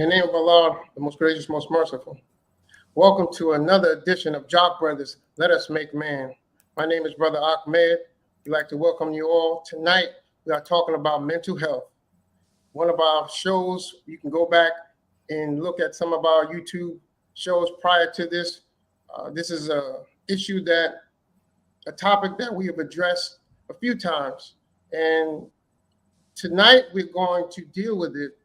the name of Allah, the most gracious, most merciful. Welcome to another edition of Jock Brothers, Let Us Make Man. My name is Brother Ahmed. We'd like to welcome you all. Tonight, we are talking about mental health. One of our shows, you can go back and look at some of our YouTube shows prior to this. This is a topic that we have addressed a few times. And tonight, we're going to deal with it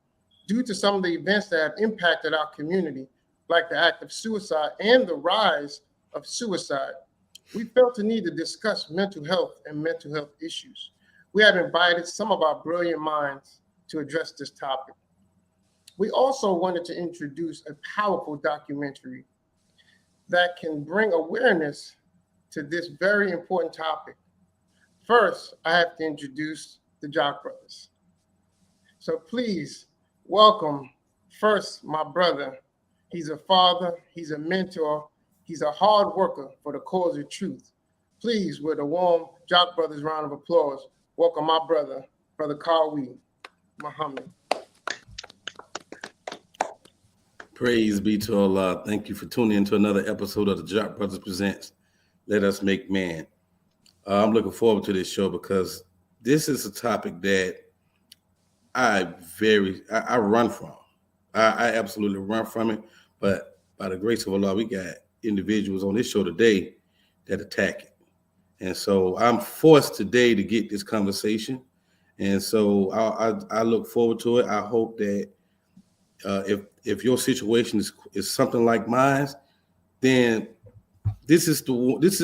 due to some of the events that have impacted our community, like the act of suicide and the rise of suicide. We felt the need to discuss mental health and mental health issues. We have invited some of our brilliant minds to address this topic. We also wanted to introduce a powerful documentary that can bring awareness to this very important topic. First, I have to introduce the Jock Brothers. So please welcome first my brother. He's a father, he's a mentor, he's a hard worker for the cause of truth. Please, with a warm Jock Brothers round of applause, welcome my brother, Brother Kawi Muhammad. Praise be to Allah. Thank you for tuning in to another episode of the Jock Brothers Presents Let Us Make Man. I'm looking forward to this show because this is a topic that I run from. I absolutely run from it. But by the grace of Allah, we got individuals on this show today that attack it. And so I'm forced today to get this conversation. And so I look forward to it. I hope that if your situation is something like mine, then this is the one. This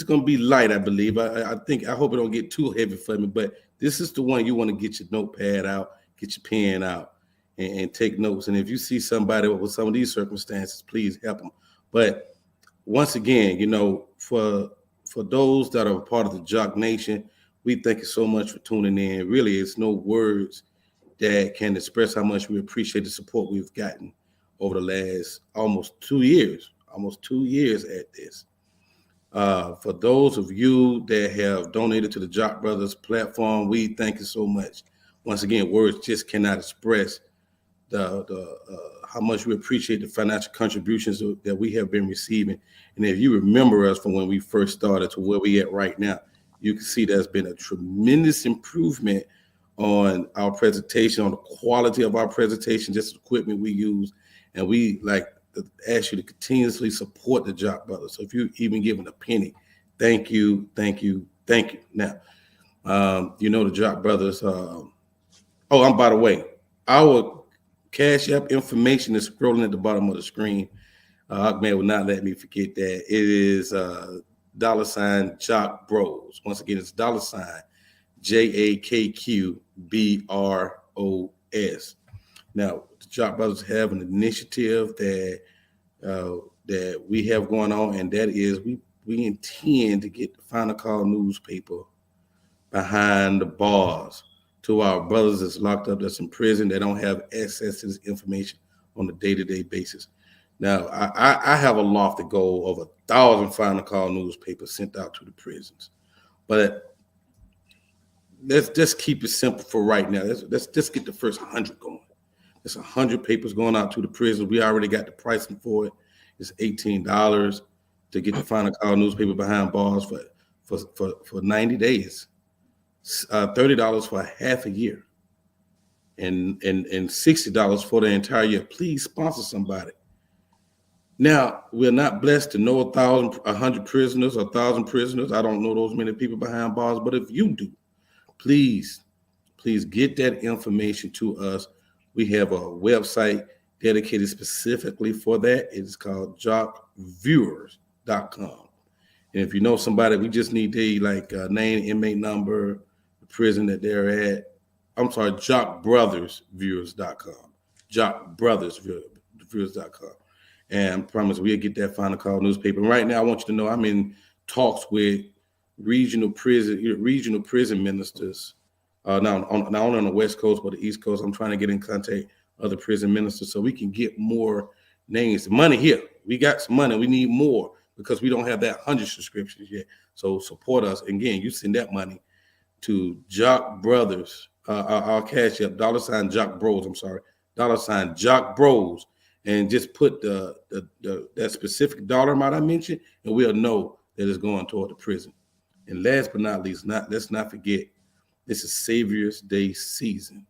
is going to be light, I believe. I hope it don't get too heavy for me, but this is the one you want to get your notepad out, get your pen out, and take notes. And if you see somebody with some of these circumstances, please help them. But once again, for those that are a part of the Jock Nation, we thank you so much for tuning in. Really, it's no words that can express how much we appreciate the support we've gotten over the last almost 2 years at this. For those of you that have donated to the Jock Brothers platform, we thank you so much. Once again, words just cannot express how much we appreciate the financial contributions that we have been receiving. And if you remember us from when we first started to where we at right now, you can see there's been a tremendous improvement on our presentation, on the quality of our presentation, just the equipment we use. And we like to ask you to continuously support the Jock Brothers. So if you even given a penny, thank you. Now, the Jock Brothers. By the way, our Cash App information is scrolling at the bottom of the screen. Ahmed will not let me forget that. It is $ Jock Bros. Once again, it's $ JAKQBROS. Now, the Jock Brothers have an initiative that we have going on, and that is we intend to get the Final Call newspaper behind the bars to our brothers that's locked up, that's in prison, they don't have access to this information on a day-to-day basis. Now, I have a loft that go over 1,000 Final Call newspapers sent out to the prisons. But let's just keep it simple for right now. Let's just get the first 100 going. There's 100 papers going out to the prisons. We already got the pricing for it. It's $18 to get the Final Call newspaper behind bars for 90 days. $30 for half a year, and $60 for the entire year. Please sponsor somebody. Now, we're not blessed to know 100 prisoners or 1,000 prisoners. I don't know those many people behind bars, but if you do, please get that information to us. We have a website dedicated specifically for that. It's called jockviewers.com. And if you know somebody, we just need their name, inmate number, the prison that they're at. I'm sorry, jockbrothersviewers.com. Jockbrothersviewers.com. And I promise we'll get that Final Call newspaper. And right now, I want you to know I'm in talks with regional prison ministers. Not only on the West Coast, but the East Coast. I'm trying to get in contact with other prison ministers so we can get more names. The money here. We got some money. We need more because we don't have that 100 subscriptions yet. So support us. And again, you send that money to Jock Brothers, our Cash App, $ Jock Bros. I'm sorry, $ Jock Bros, and just put that specific dollar amount I mentioned, and we'll know that it's going toward the prison. And last but not least, let's not forget, this is Savior's Day season.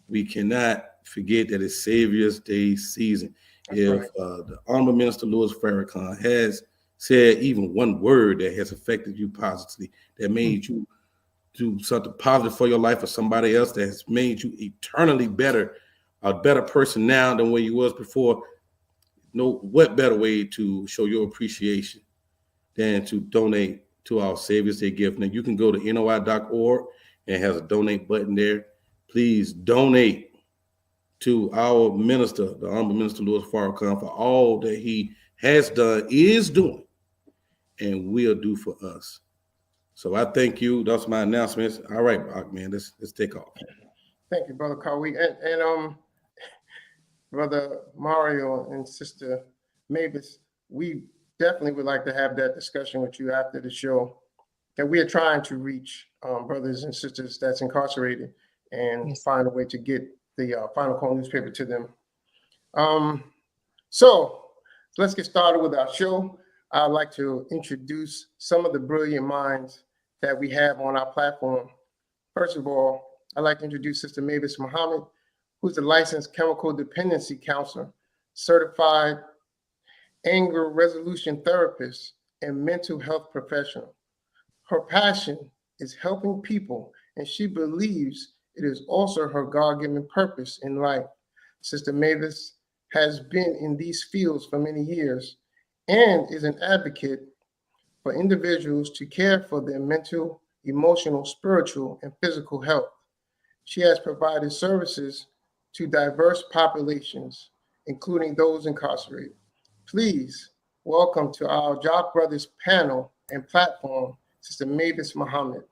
We cannot forget that it's Savior's Day season. That's if right. The Honorable Minister Louis Farrakhan has said even one word that has affected you positively, that made you do something positive for your life or somebody else, that has made you eternally better, a better person now than where you was before, what better way to show your appreciation than to donate to our Savior's Day gift. Now you can go to NOI.org and it has a donate button there. Please donate to our minister, the Honorable Minister Louis Farrakhan, for all that he has done, is doing, and will do for us. So I thank you. That's my announcements. All right, Brock, man, let's take off. Thank you, Brother Kawhi. And Brother Mario and Sister Mavis, we definitely would like to have that discussion with you after the show. That we are trying to reach brothers and sisters that's incarcerated and find a way to get the Final Call newspaper to them. So let's get started with our show. I'd like to introduce some of the brilliant minds that we have on our platform. First of all, I'd like to introduce Sister Mavis Muhammad, who's a licensed chemical dependency counselor, certified anger resolution therapist, and mental health professional. Her passion is helping people, and she believes it is also her God-given purpose in life. Sister Mavis has been in these fields for many years and is an advocate for individuals to care for their mental, emotional, spiritual, and physical health. She has provided services to diverse populations, including those incarcerated. Please welcome to our Jock Brothers panel and platform, Sister Mavis Muhammad.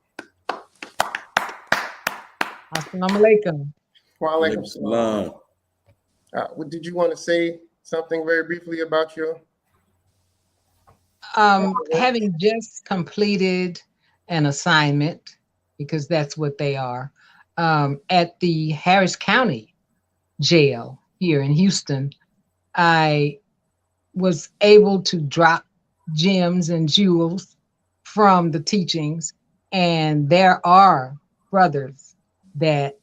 Assalamu alaikum. Wa alaikum salam. Did you want to say something very briefly about your? Having just completed an assignment, because that's what they are, at the Harris County Jail here in Houston, I was able to drop gems and jewels from the teachings, and there are brothers that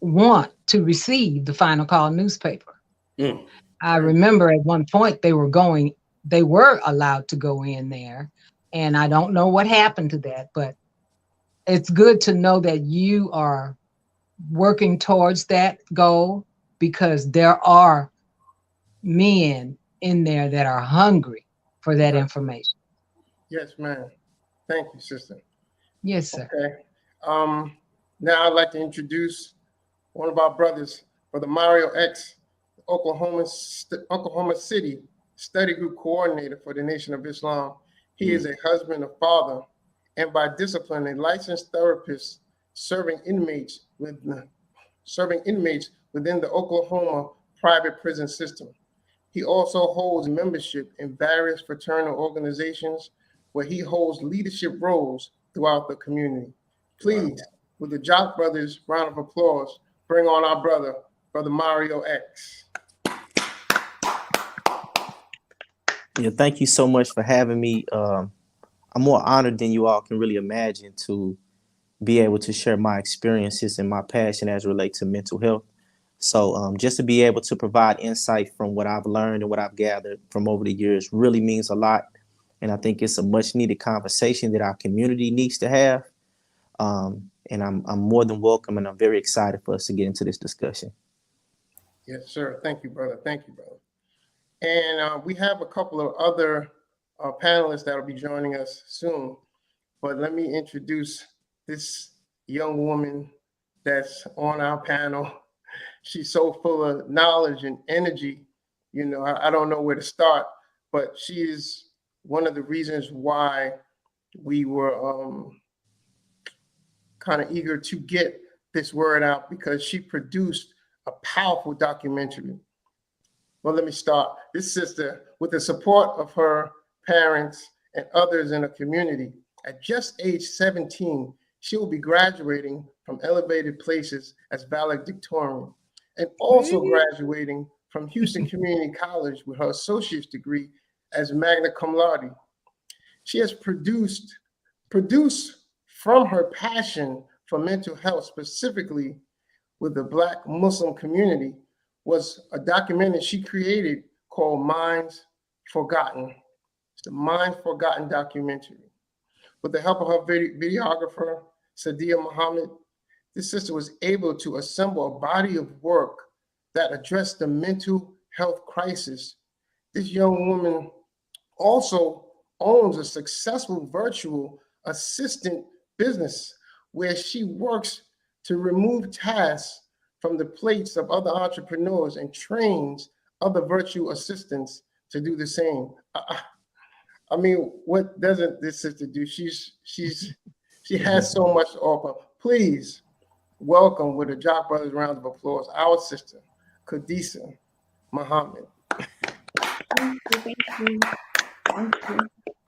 want to receive the Final Call newspaper. I remember at one point they were allowed to go in there, and I don't know what happened to that, but it's good to know that you are working towards that goal, because there are men in there that are hungry for that information. Yes, ma'am. Thank you, sister. Yes, sir. Okay. Now I'd like to introduce one of our brothers, Brother Mario X, Oklahoma City Study Group Coordinator for the Nation of Islam. He is a husband, a father, and by discipline, a licensed therapist serving inmates within the Oklahoma private prison system. He also holds membership in various fraternal organizations where he holds leadership roles throughout the community. Please, with the Jock Brothers round of applause, bring on our brother, Brother Mario X. Yeah, thank you so much for having me. I'm more honored than you all can really imagine to be able to share my experiences and my passion as it relates to mental health. So just to be able to provide insight from what I've learned and what I've gathered from over the years really means a lot. And I think it's a much needed conversation that our community needs to have. And I'm more than welcome, and I'm very excited for us to get into this discussion. Yes, sir. Thank you, brother. Thank you, brother. And we have a couple of other panelists that will be joining us soon. But let me introduce this young woman that's on our panel. She's so full of knowledge and energy. You know, I don't know where to start, but she is one of the reasons why we were kind of eager to get this word out, because she produced a powerful documentary. Well, let me start. This sister, with the support of her parents and others in the community, at just age 17, she will be graduating from Elevated Places as valedictorian and also graduating from Houston Community College with her associate's degree as magna cum laude. She has produced from her passion for mental health, specifically with the Black Muslim community, was a documentary she created called Minds Forgotten. It's the Minds Forgotten documentary. With the help of her videographer, Sadia Muhammad, this sister was able to assemble a body of work that addressed the mental health crisis. This young woman also owns a successful virtual assistant business where she works to remove tasks from the plates of other entrepreneurs and trains other virtual assistants to do the same. I mean, what doesn't this sister do? She has so much to offer. Please welcome, with a Jock Brothers round of applause, our sister, Khadisa Muhammad. Thank you.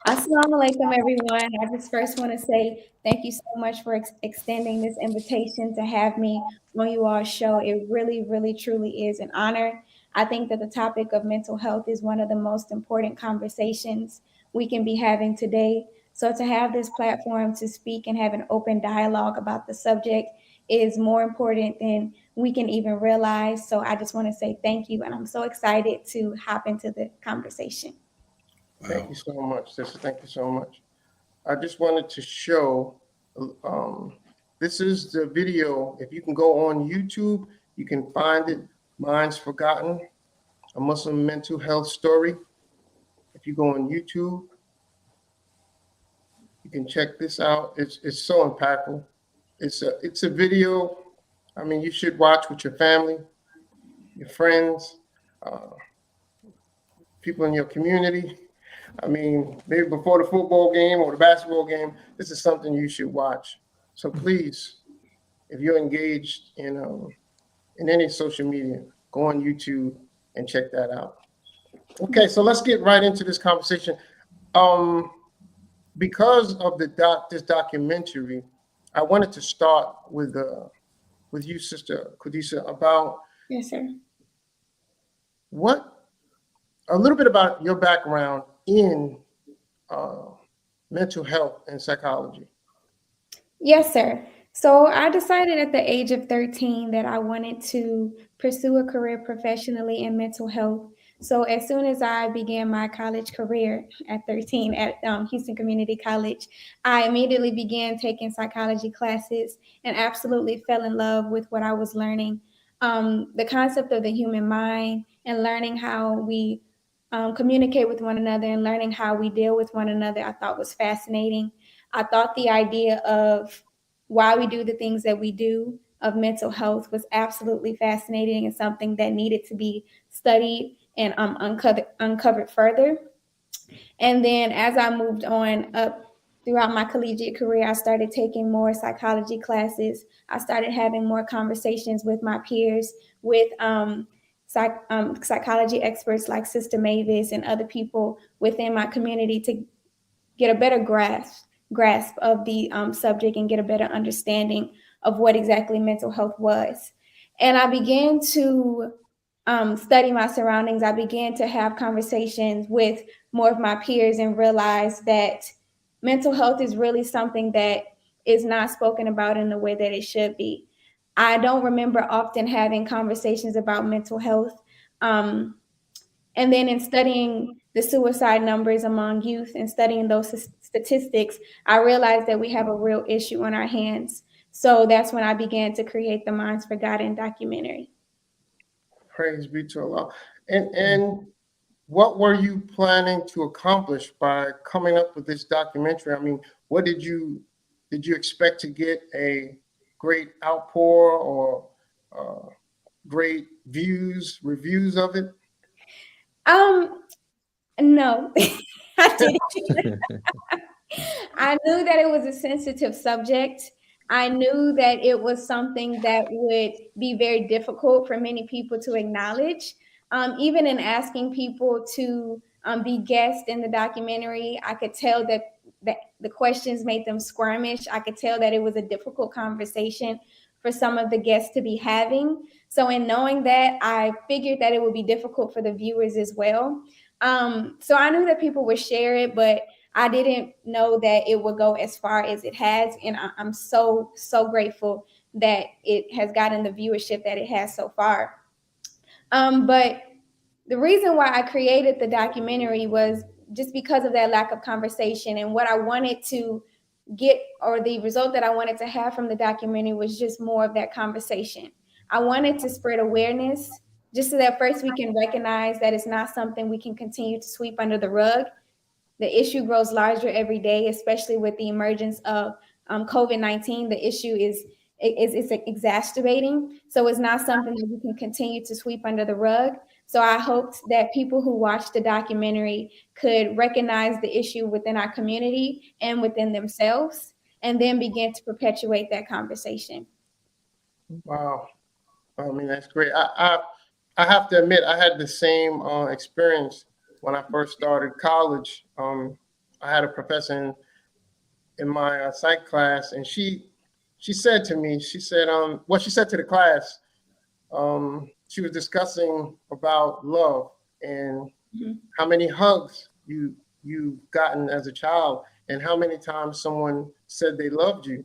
Assalamu alaikum, everyone. I just first want to say thank you so much for extending this invitation to have me on you all's show. It really, really, truly is an honor. I think that the topic of mental health is one of the most important conversations we can be having today. So to have this platform to speak and have an open dialogue about the subject is more important than we can even realize. So I just want to say thank you, and I'm so excited to hop into the conversation. Wow. Thank you so much, sister. Thank you so much. I just wanted to show, this is the video. If you can go on YouTube, you can find it, Minds Forgotten, a Muslim mental health story. If you go on YouTube, you can check this out. It's so impactful. It's a video, I mean, you should watch with your family, your friends, people in your community. I mean, maybe before the football game or the basketball game, this is something you should watch. So please, if you're engaged in any social media, go on YouTube and check that out. Okay, so let's get right into this conversation. Because of this documentary, I wanted to start with you, Sister Khadisa, about Yes, sir. a little bit about your background in mental health and psychology. Yes, sir. So I decided at the age of 13 that I wanted to pursue a career professionally in mental health. So as soon as I began my college career at 13 at Houston Community College, I immediately began taking psychology classes and absolutely fell in love with what I was learning. The concept of the human mind and learning how we communicate with one another and learning how we deal with one another, I thought was fascinating. I thought the idea of why we do the things that we do of mental health was absolutely fascinating and something that needed to be studied and uncovered further. And then as I moved on up throughout my collegiate career, I started taking more psychology classes. I started having more conversations with my peers, with psychology experts like Sister Mavis and other people within my community to get a better grasp of the subject and get a better understanding of what exactly mental health was. And I began to study my surroundings. I began to have conversations with more of my peers and realize that mental health is really something that is not spoken about in the way that it should be. I don't remember often having conversations about mental health. And then in studying the suicide numbers among youth and studying those statistics, I realized that we have a real issue on our hands. So that's when I began to create the Minds Forgotten documentary. Praise be to Allah. And what were you planning to accomplish by coming up with this documentary? I mean, what did you expect to get a great outpour or great reviews of it? No, I didn't. I knew that it was a sensitive subject. I knew that it was something that would be very difficult for many people to acknowledge. Even in asking people to be guests in the documentary, I could tell that the questions made them squirmish. I could tell that it was a difficult conversation for some of the guests to be having. So in knowing that, I figured that it would be difficult for the viewers as well. So I knew that people would share it, but I didn't know that it would go as far as it has. And I'm so, so grateful that it has gotten the viewership that it has so far. But the reason why I created the documentary was just because of that lack of conversation, and what I wanted to get, or the result that I wanted to have from the documentary, was just more of that conversation. I wanted to spread awareness, just so that first we can recognize that it's not something we can continue to sweep under the rug. The issue grows larger every day, especially with the emergence of COVID-19. The issue is exacerbating. So it's not something that we can continue to sweep under the rug. So I hoped that people who watched the documentary could recognize the issue within our community and within themselves, and then begin to perpetuate that conversation. Wow. I mean, that's great. I have to admit, I had the same experience when I first started college. I had a professor in my psych class, and she said to me, she said to the class, she was discussing about love and how many hugs you've gotten as a child, and how many times someone said they loved you.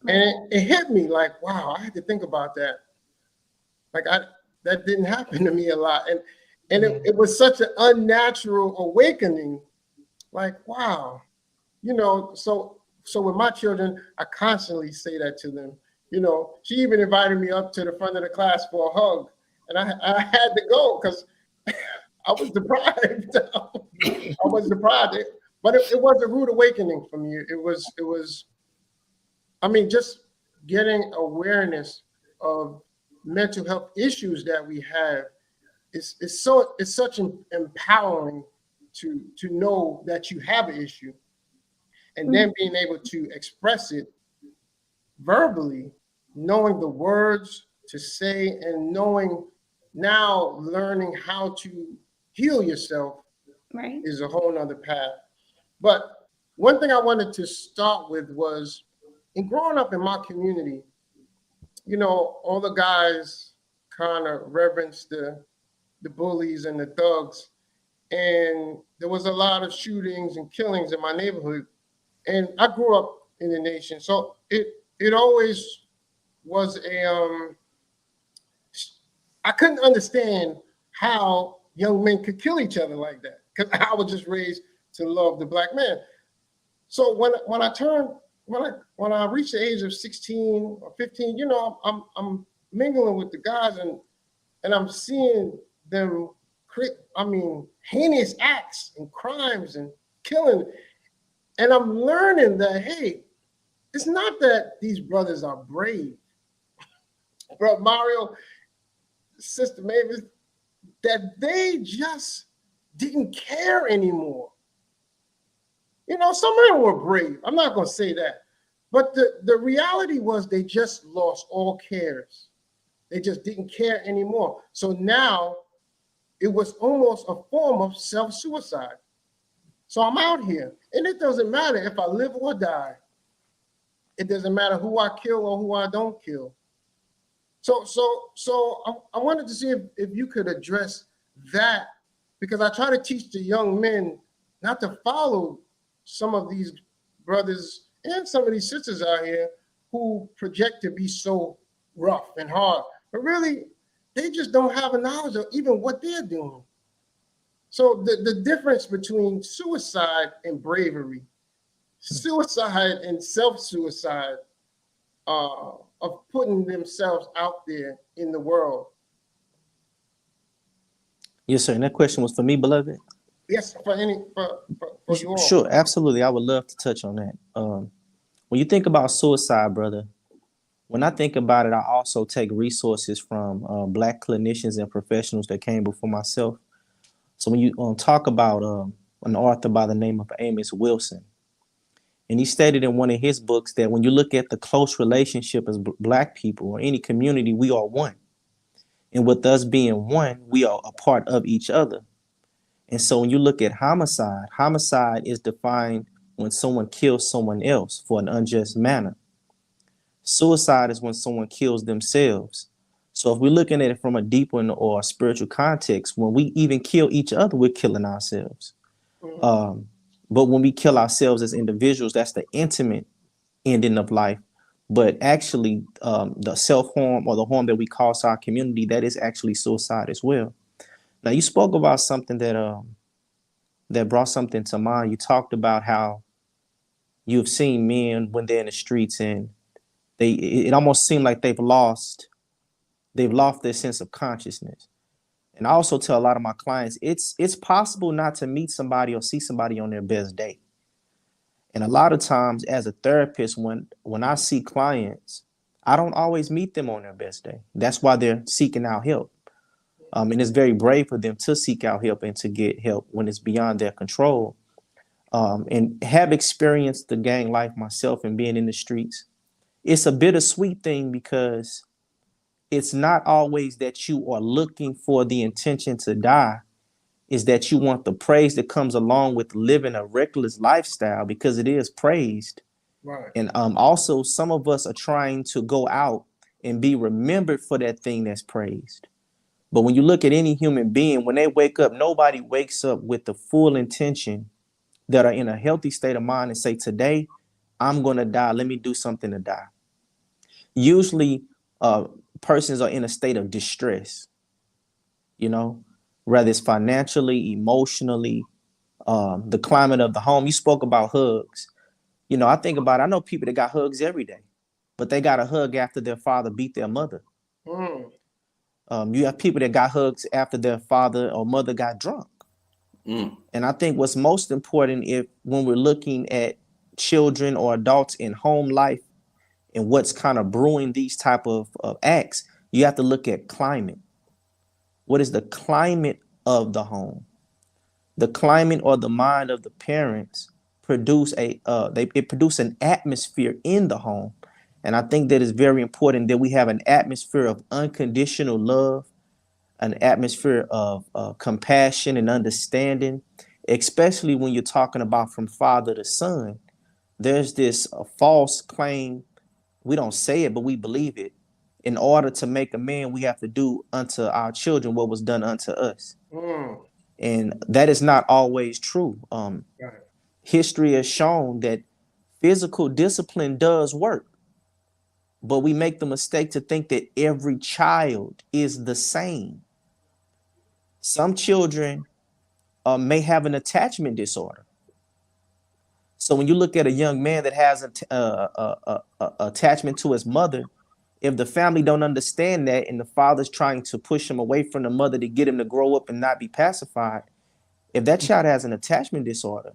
And it hit me like, wow, I had to think about that. Like that didn't happen to me a lot. And it was such an unnatural awakening. Like, wow, so with my children, I constantly say that to them. She even invited me up to the front of the class for a hug. And I had to go because I was deprived. I was deprived. But it was a rude awakening for me. It was, I mean, just getting awareness of mental health issues that we have is such empowering to know that you have an issue, and then being able to express it verbally, knowing the words to say, and learning how to heal yourself, Right. is a whole nother path. But one thing I wanted to start with was, in growing up in my community, all the guys kind of reverence the bullies and the thugs. And there was a lot of shootings and killings in my neighborhood. And I grew up in the nation. So it always was I couldn't understand how young men could kill each other like that, because I was just raised to love the black man. So when I reached the age of 16 or 15, I'm mingling with the guys, and I'm seeing them heinous acts and crimes and killing. And I'm learning that, hey, it's not that these brothers are brave. Bro, Mario, Sister Mavis, that they just didn't care anymore. Some of them were brave. I'm not going to say that. But the reality was they just lost all cares. They just didn't care anymore. So now it was almost a form of self-suicide. So I'm out here, and it doesn't matter if I live or die. It doesn't matter who I kill or who I don't kill. So I wanted to see if you could address that, because I try to teach the young men not to follow some of these brothers and some of these sisters out here who project to be so rough and hard, but really they just don't have a knowledge of even what they're doing. So the difference between suicide and bravery, suicide and self-suicide, of putting themselves out there in the world. Yes, sir. And that question was for me, beloved? Yes, for you all. Sure, absolutely. I would love to touch on that. When you think about suicide, brother, when I think about it, I also take resources from Black clinicians and professionals that came before myself. So when you talk about an author by the name of Amos Wilson, and he stated in one of his books that when you look at the close relationship as Black people or any community, we are one. And with us being one, we are a part of each other. And so when you look at homicide, homicide is defined when someone kills someone else for an unjust manner. Suicide is when someone kills themselves. So if we're looking at it from a deeper or a spiritual context, when we even kill each other, we're killing ourselves. But when we kill ourselves as individuals, that's the intimate ending of life. But actually, the self-harm or the harm that we cause our community, that is actually suicide as well. Now, you spoke about something that brought something to mind. You talked about how you've seen men when they're in the streets and it almost seemed like they've lost their sense of consciousness. And I also tell a lot of my clients, it's possible not to meet somebody or see somebody on their best day. And a lot of times as a therapist, when I see clients, I don't always meet them on their best day. That's why they're seeking out help. And it's very brave for them to seek out help and to get help when it's beyond their control. And have experienced the gang life myself and being in the streets. It's a bittersweet thing because it's not always that you are looking for the intention to die. Is that you want the praise that comes along with living a reckless lifestyle, because it is praised. Right. And also some of us are trying to go out and be remembered for that thing that's praised. But when you look at any human being, when they wake up, nobody wakes up with the full intention that are in a healthy state of mind and say, today, I'm going to die. Let me do something to die. Usually persons are in a state of distress, whether it's financially, emotionally, the climate of the home. You spoke about hugs. I know people that got hugs every day, but they got a hug after their father beat their mother. You have people that got hugs after their father or mother got drunk. And I think what's most important when we're looking at children or adults in home life and what's kind of brewing these type of acts, you have to look at climate. What is the climate of the home? The climate or the mind of the parents produce an atmosphere in the home. And I think that it's very important that we have an atmosphere of unconditional love, an atmosphere of compassion and understanding, especially when you're talking about from father to son. There's this false claim. We don't say it, but we believe it. In order to make a man, we have to do unto our children what was done unto us. And that is not always true. History has shown that physical discipline does work, but we make the mistake to think that every child is the same. Some children may have an attachment disorder. So when you look at a young man that has a attachment to his mother, if the family don't understand that and the father's trying to push him away from the mother to get him to grow up and not be pacified, if that child has an attachment disorder,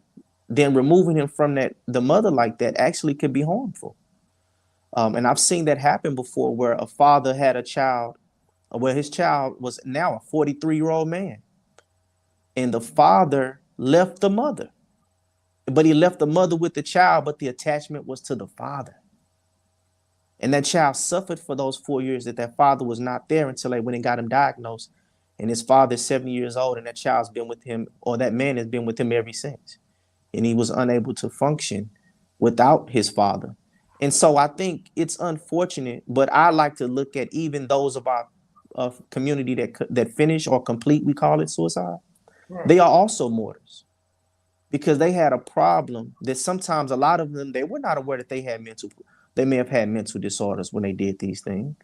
then removing him from the mother like that actually could be harmful. And I've seen that happen before, where a father had a child, where his child was now a 43-year-old man, and the father left the mother, but he left the mother with the child, but the attachment was to the father. And that child suffered for those 4 years that father was not there until they went and got him diagnosed. And his father's 70 years old, and that child's been with him, or that man has been with him ever since. And he was unable to function without his father. And so I think it's unfortunate, but I like to look at even those of our community that finish or complete, we call it suicide. Right. They are also martyrs, because they had a problem that sometimes a lot of them, they were not aware that they may have had mental disorders when they did these things.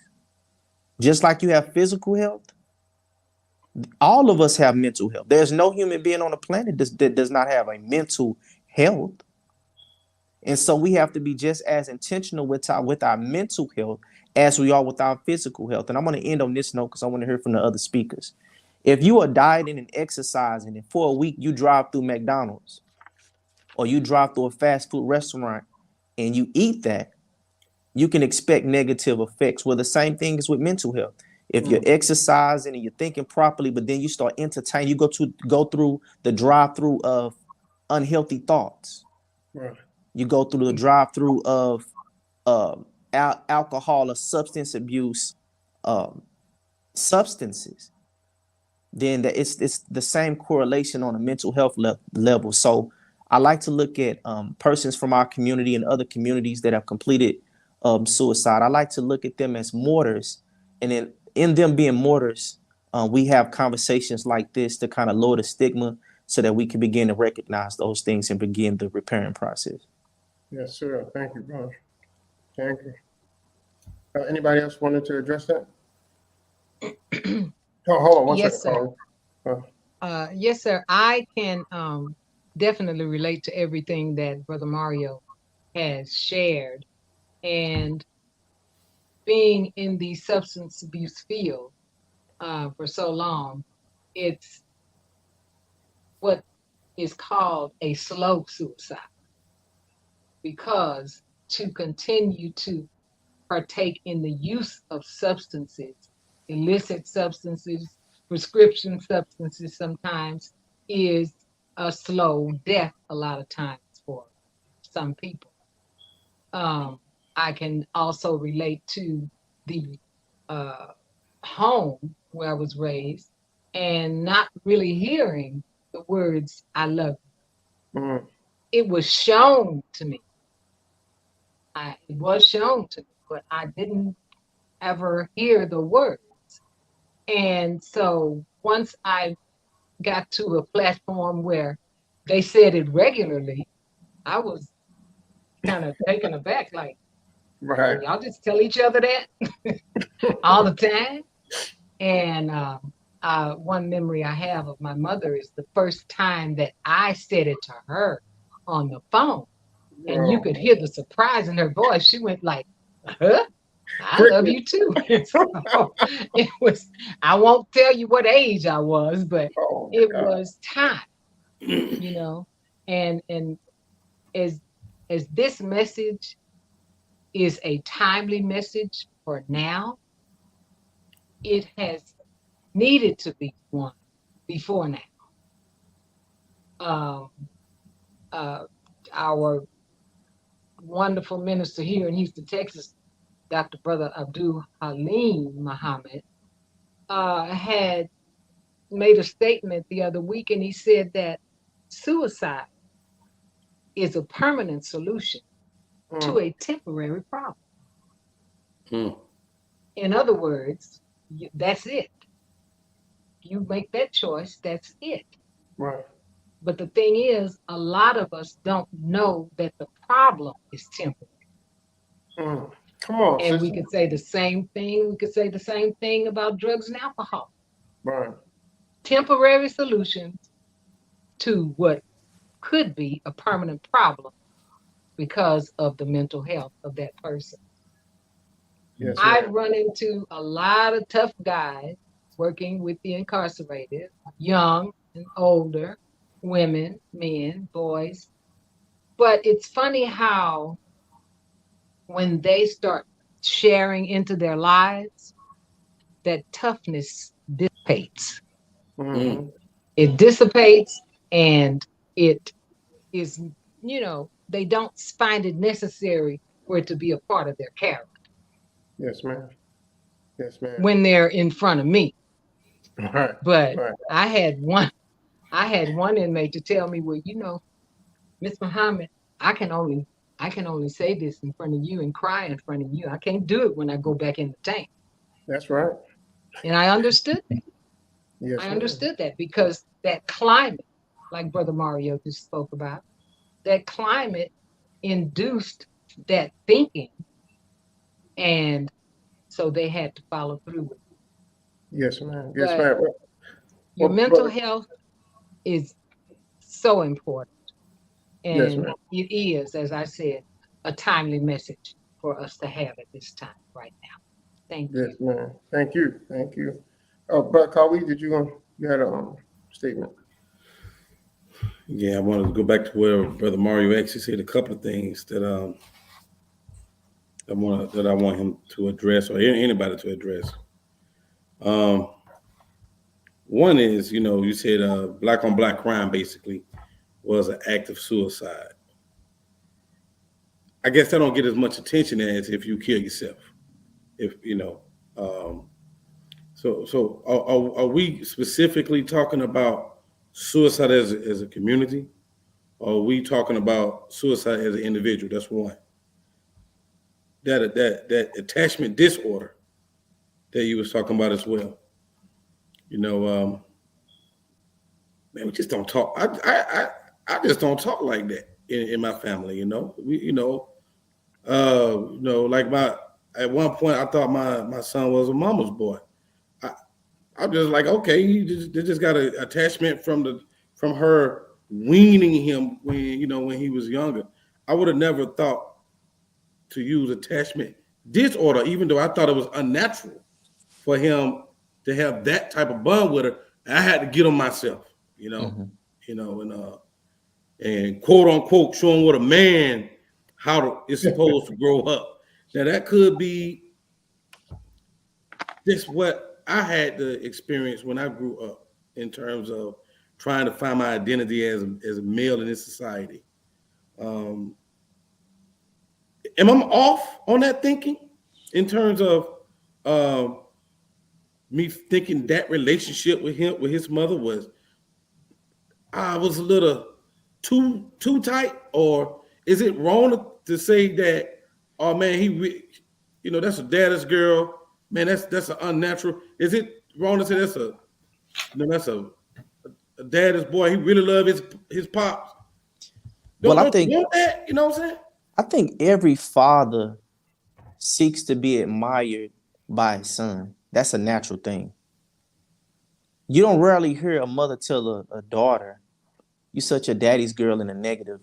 Just like you have physical health, all of us have mental health. There's no human being on the planet that does not have a mental health. And so we have to be just as intentional with our mental health as we are with our physical health. And I'm going to end on this note because I want to hear from the other speakers. If you are dieting and exercising and for a week you drive through McDonald's or you drive through a fast food restaurant and you eat that, you can expect negative effects. Well, the same thing is with mental health. If you're exercising and you're thinking properly, but then you start entertaining, you go through the drive-through of unhealthy thoughts. Right. You go through the drive-through of alcohol or substance abuse substances. Then it's the same correlation on a mental health level. So I like to look at persons from our community and other communities that have completed suicide. I like to look at them as mortars, and in them being mortars, we have conversations like this to kind of lower the stigma so that we can begin to recognize those things and begin the repairing process. Yes, sir. Thank you, bro. Thank you. Anybody else wanted to address that? Oh, hold on one Yes, second, sir. Carl. Yes, sir. I can definitely relate to everything that Brother Mario has shared. And being in the substance abuse field for so long, it's what is called a slow suicide, because to continue to partake in the use of substances, illicit substances, prescription substances sometimes, is a slow death a lot of times for some people. I can also relate to the home where I was raised and not really hearing the words, I love you. Mhm. It was shown to me. It was shown to me, but I didn't ever hear the words. And so once I got to a platform where they said it regularly, I was kind of taken aback, like, Right. y'all just tell each other that all the time. And one memory I have of my mother is the first time that I said it to her on the phone. And you could hear the surprise in her voice. She went like, huh? I love you too. So it was, I won't tell you what age I was, but it was time, you know. And as this message is a timely message for now, it has needed to be one before now. Our wonderful minister here in Houston, Texas, Dr. Brother Abdul Halim Muhammad, had made a statement the other week, and he said that suicide is a permanent solution to a temporary problem. In other words, that's it. You make that choice, that's it. Right. But the thing is, a lot of us don't know that the problem is temporary. Come on, and sister. we could say the same thing. We could say the same thing about drugs and alcohol. Right. Temporary solutions to what could be a permanent problem because of the mental health of that person. Yes, I've run into a lot of tough guys working with the incarcerated, young and older, women, men, boys. But it's funny how when they start sharing into their lives, that toughness dissipates. Mm-hmm. It dissipates, and it is, they don't find it necessary for it to be a part of their character. Yes, ma'am. Yes, ma'am. When they're in front of me. Right. But right. I had one inmate to tell me, well, Miss Muhammad, I can only say this in front of you and cry in front of you. I can't do it when I go back in the tank. That's right. And I understood that. Yes, I understood that because that climate, like Brother Mario just spoke about, that climate induced that thinking. And so they had to follow through with it. Yes, ma'am. Yes, ma'am. Your mental health is so important. And yes, ma'am. It is, as I said, a timely message for us to have at this time right now. Thank you. Yes, ma'am. Thank you. Thank you. Brother Khalid, you had a statement? Yeah, I wanted to go back to where Brother Mario actually said a couple of things that I want him to address, or anybody to address. One is, you said black on black crime basically was an act of suicide. I guess that don't get as much attention as if you kill yourself. So are we specifically talking about suicide as a community? Or are we talking about suicide as an individual? That's one. that attachment disorder that you was talking about as well. You know, man, we just don't talk. I just don't talk like that in my family. You know, like at one point I thought my son was a mama's boy. I'm just like, okay, they just got an attachment from her weaning him when he was younger. I would have never thought to use attachment disorder, even though I thought it was unnatural for him to have that type of bond with her. I had to get on myself, and quote unquote showing what a man is supposed to grow up. Now that could be just what I had to experience when I grew up in terms of trying to find my identity as a male in this society. Am I off on that thinking in terms of me thinking that relationship with his mother was a little too tight, or is it wrong to say that, oh man, that's a daddy's girl, man, that's an unnatural? Is it wrong to say that's a daddy's boy, he really loves his pops? I think that, you know what I'm saying? I think every father seeks to be admired by his son. That's a natural thing. You don't rarely hear a mother tell a daughter, "You're such a daddy's girl," in a negative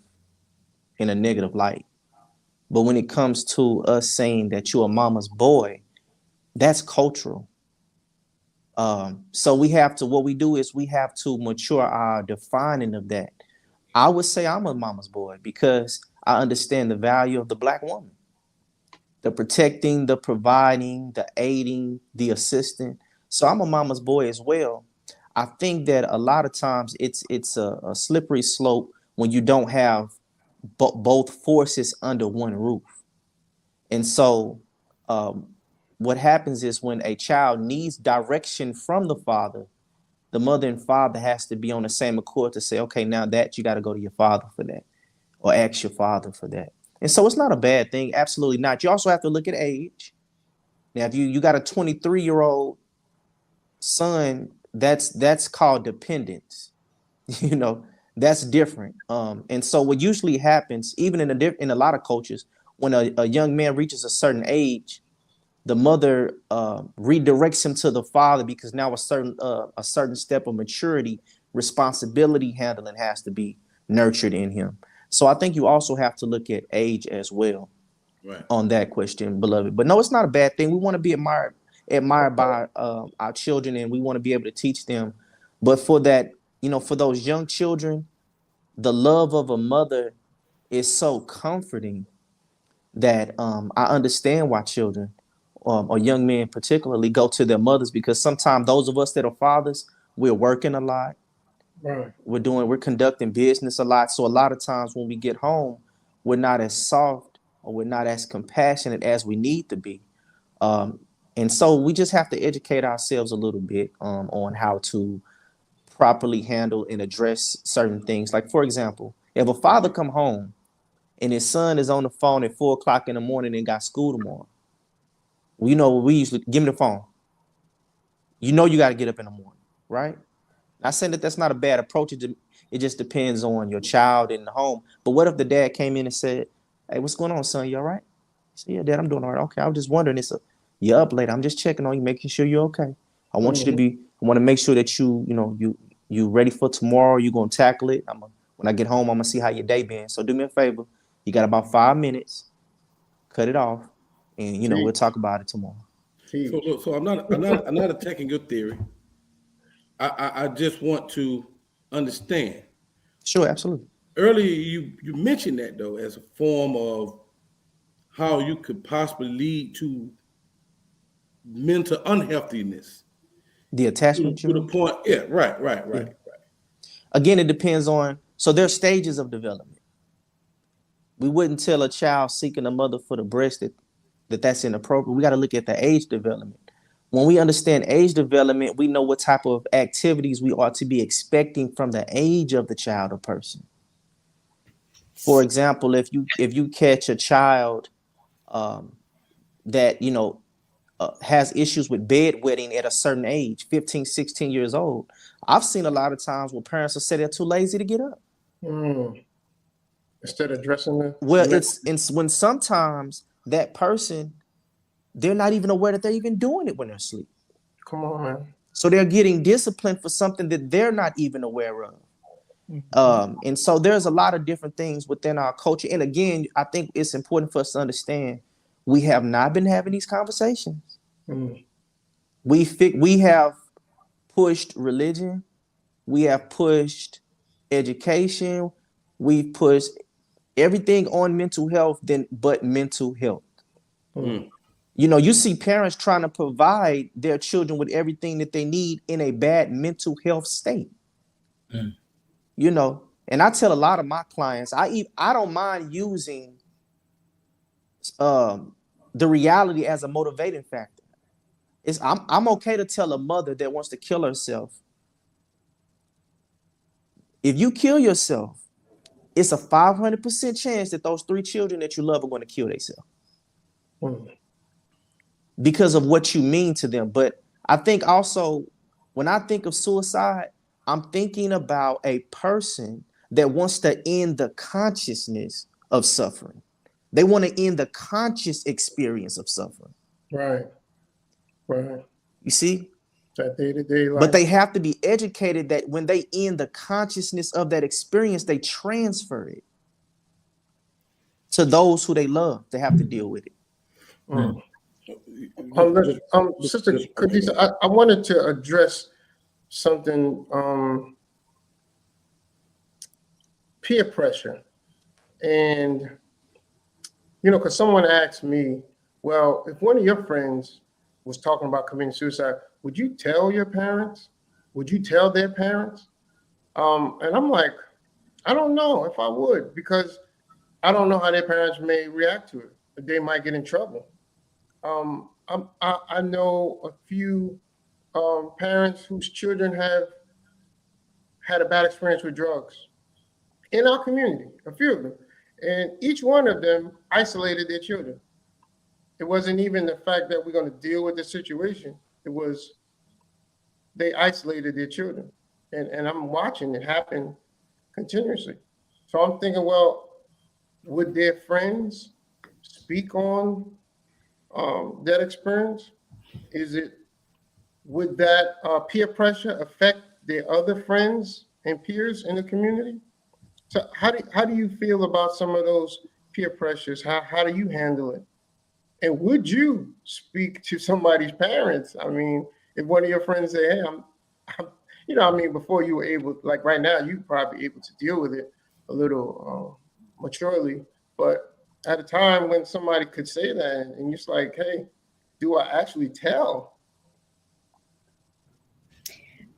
light. But when it comes to us saying that you're a mama's boy, that's cultural. So what we do is we have to mature our defining of that. I would say I'm a mama's boy because I understand the value of the Black woman, the protecting, the providing, the aiding, the assisting. So I'm a mama's boy as well. I think that a lot of times it's a slippery slope when you don't have both forces under one roof. And so what happens is when a child needs direction from the father, the mother and father has to be on the same accord to say, okay, now that you got to go to your father for that, or ask your father for that. And so it's not a bad thing. Absolutely not. You also have to look at age. Now, if you got a 23-year-old son, that's called dependence. That's different. And so what usually happens, even in a lot of cultures, when a young man reaches a certain age, the mother redirects him to the father because now a certain step of maturity, responsibility handling has to be nurtured in him. So I think you also have to look at age as well, right, on that question, beloved. But no, it's not a bad thing. We want to be admired by our children, and we want to be able to teach them. But for that, for those young children, the love of a mother is so comforting that I understand why children or young men particularly go to their mothers, because sometimes those of us that are fathers, we're working a lot. Right. We're conducting business a lot. So a lot of times when we get home, we're not as soft or we're not as compassionate as we need to be. And so we just have to educate ourselves a little bit on how to properly handle and address certain things. Like, for example, if a father come home and his son is on the phone at 4:00 in the morning and got school tomorrow, we usually give him the phone. You got to get up in the morning, right? Not saying that that's not a bad approach. It just depends on your child in the home. But what if the dad came in and said, "Hey, what's going on, son? You all right?" He said, "Yeah, Dad, I'm doing all right." "Okay, I was just wondering, you're up late. I'm just checking on you, making sure you're okay. I want I want to make sure that you ready for tomorrow. You're going to tackle it. When I get home, I'm going to see how your day been. So do me a favor. You got about 5 minutes. Cut it off. And, we'll talk about it tomorrow." So I'm not attacking your theory. I just want to understand. Sure, absolutely. Earlier, you mentioned that, though, as a form of how you could possibly lead to mental unhealthiness. The attachment to the point. Yeah, right. Again, it depends on, so there's stages of development. We wouldn't tell a child seeking a mother for the breast that's inappropriate. We got to look at the age development. When we understand age development, we know what type of activities we ought to be expecting from the age of the child or person. For example, if you catch a child that, has issues with bedwetting at a certain age, 15, 16 years old. I've seen a lot of times where parents will say they're too lazy to get up. Instead of addressing the Well, it's when sometimes that person, they're not even aware that they're even doing it when they're asleep. Come on, man. So they're getting disciplined for something that they're not even aware of. And so there's a lot of different things within our culture. And again, I think it's important for us to understand we have not been having these conversations. We have pushed religion, we have pushed education, we've pushed everything on mental health but mental health. You see parents trying to provide their children with everything that they need in a bad mental health state. And I tell a lot of my clients, I don't mind using the reality as a motivating factor. I'm okay to tell a mother that wants to kill herself, if you kill yourself, it's a 500% chance that those 3 children that you love are going to kill themselves because of what you mean to them. But I think also when I think of suicide, I'm thinking about a person that wants to end the consciousness of suffering. They want to end the conscious experience of suffering. Right. You see? That day-to-day life. But they have to be educated that when they end the consciousness of that experience, they transfer it to those who they love. They have to deal with it. Sister Khadijah, I wanted to address something, peer pressure. And, because someone asked me, well, if one of your friends was talking about committing suicide, would you tell your parents? Would you tell their parents? And I'm like, I don't know if I would, because I don't know how their parents may react to it. They might get in trouble. I know a few parents whose children have had a bad experience with drugs in our community, a few of them. And each one of them isolated their children. It wasn't even the fact that we're going to deal with the situation. It was they isolated their children. And I'm watching it happen continuously. So I'm thinking, well, would their friends speak on that experience? Would that peer pressure affect their other friends and peers in the community? So how do you feel about some of those peer pressures? How do you handle it? And would you speak to somebody's parents? I mean, if one of your friends say, hey, I'm before you were able, like right now, you're probably able to deal with it a little maturely. But at a time when somebody could say that, and it's like, hey, do I actually tell?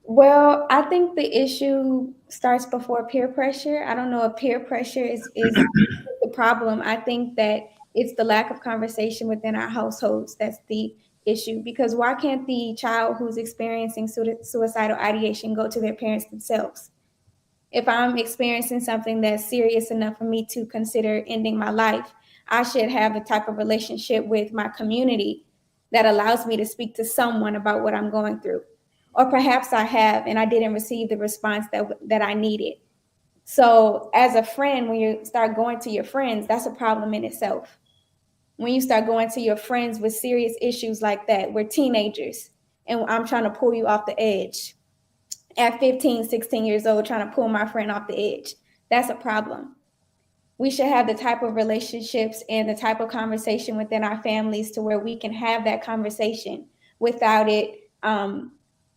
Well, I think the issue starts before peer pressure. I don't know if peer pressure is the problem. I think that it's the lack of conversation within our households that's the issue. Because why can't the child who's experiencing suicidal ideation go to their parents themselves? If I'm experiencing something that's serious enough for me to consider ending my life, I should have a type of relationship with my community that allows me to speak to someone about what I'm going through. Or perhaps I have, and I didn't receive the response that I needed. So as a friend, when you start going to your friends, that's a problem in itself. When you start going to your friends with serious issues like that, we're teenagers, and I'm trying to pull you off the edge. At 15, 16 years old, trying to pull my friend off the edge. That's a problem. We should have the type of relationships and the type of conversation within our families to where we can have that conversation without it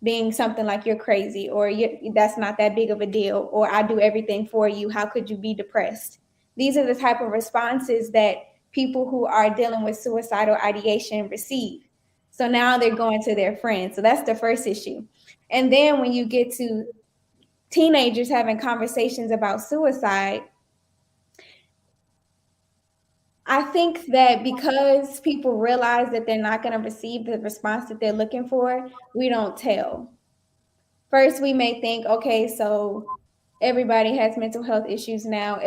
being something like you're crazy or that's not that big of a deal or I do everything for you. How could you be depressed? These are the type of responses that people who are dealing with suicidal ideation receive. So now they're going to their friends. So that's the first issue. And then when you get to teenagers having conversations about suicide, I think that because people realize that they're not going to receive the response that they're looking for, we don't tell. First, we may think, okay, so everybody has mental health issues now.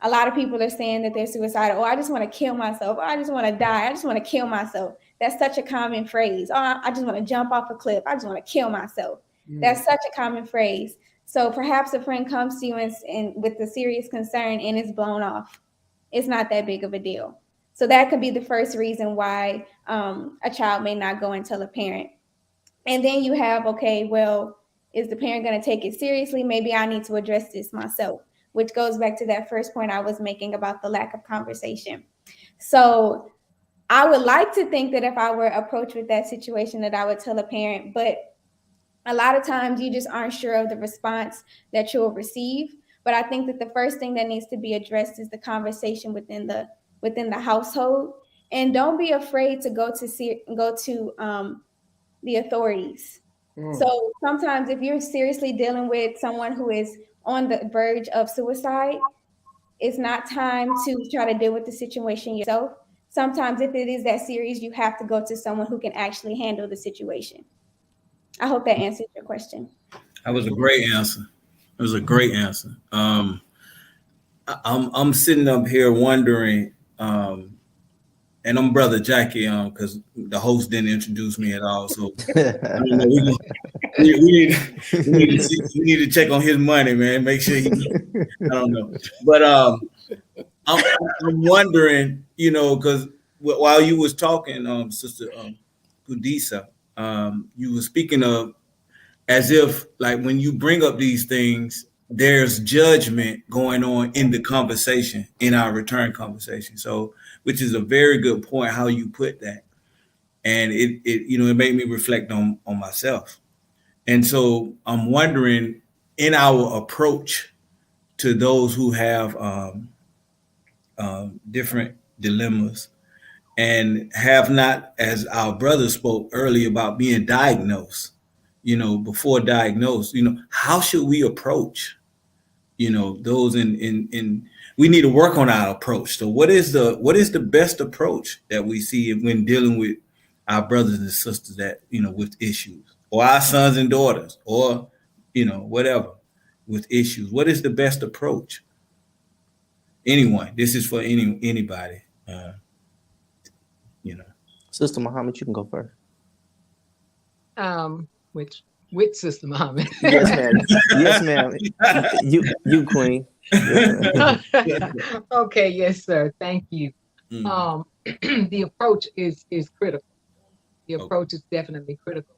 A lot of people are saying that they're suicidal. Oh, I just want to kill myself. Oh, I just want to die. I just want to kill myself. That's such a common phrase. Oh, I just want to jump off a cliff. I just want to kill myself. That's such a common phrase. So perhaps a friend comes to you and with a serious concern and it's blown off. It's not that big of a deal. So that could be the first reason why a child may not go and tell a parent. And then you have, okay, well, is the parent going to take it seriously? Maybe I need to address this myself, which goes back to that first point I was making about the lack of conversation. So I would like to think that if I were approached with that situation, that I would tell a parent, but a lot of times you just aren't sure of the response that you'll receive. But I think that the first thing that needs to be addressed is the conversation within the household. And don't be afraid to go to the authorities. So sometimes if you're seriously dealing with someone who is on the verge of suicide, it's not time to try to deal with the situation yourself. Sometimes if it is that serious, you have to go to someone who can actually handle the situation. I hope that answers your question. That was a great answer. It was a great answer. I'm sitting up here wondering, and I'm Brother Jackie, because the host didn't introduce me at all. So we need to check on his money, man. Make sure I don't know. But I'm wondering, because while you was talking, Sister Kudisa, you were speaking of as if like when you bring up these things, there's judgment going on in the conversation, in our return conversation. So, which is a very good point, how you put that. And it made me reflect on myself. And so I'm wondering, in our approach to those who have different dilemmas and have not, as our brother spoke earlier about being diagnosed, before diagnosed, how should we approach, those in we need to work on our approach. So what is the best approach that we see when dealing with our brothers and sisters that, with issues, or our sons and daughters, or, whatever, with issues? What is the best approach? Anyone, this is for anybody, Sister Muhammad, you can go first. Which Sister Muhammad? Yes, ma'am. Yes, ma'am. You queen. Yes, Okay, yes, sir. Thank you. The approach is critical. The approach is definitely critical.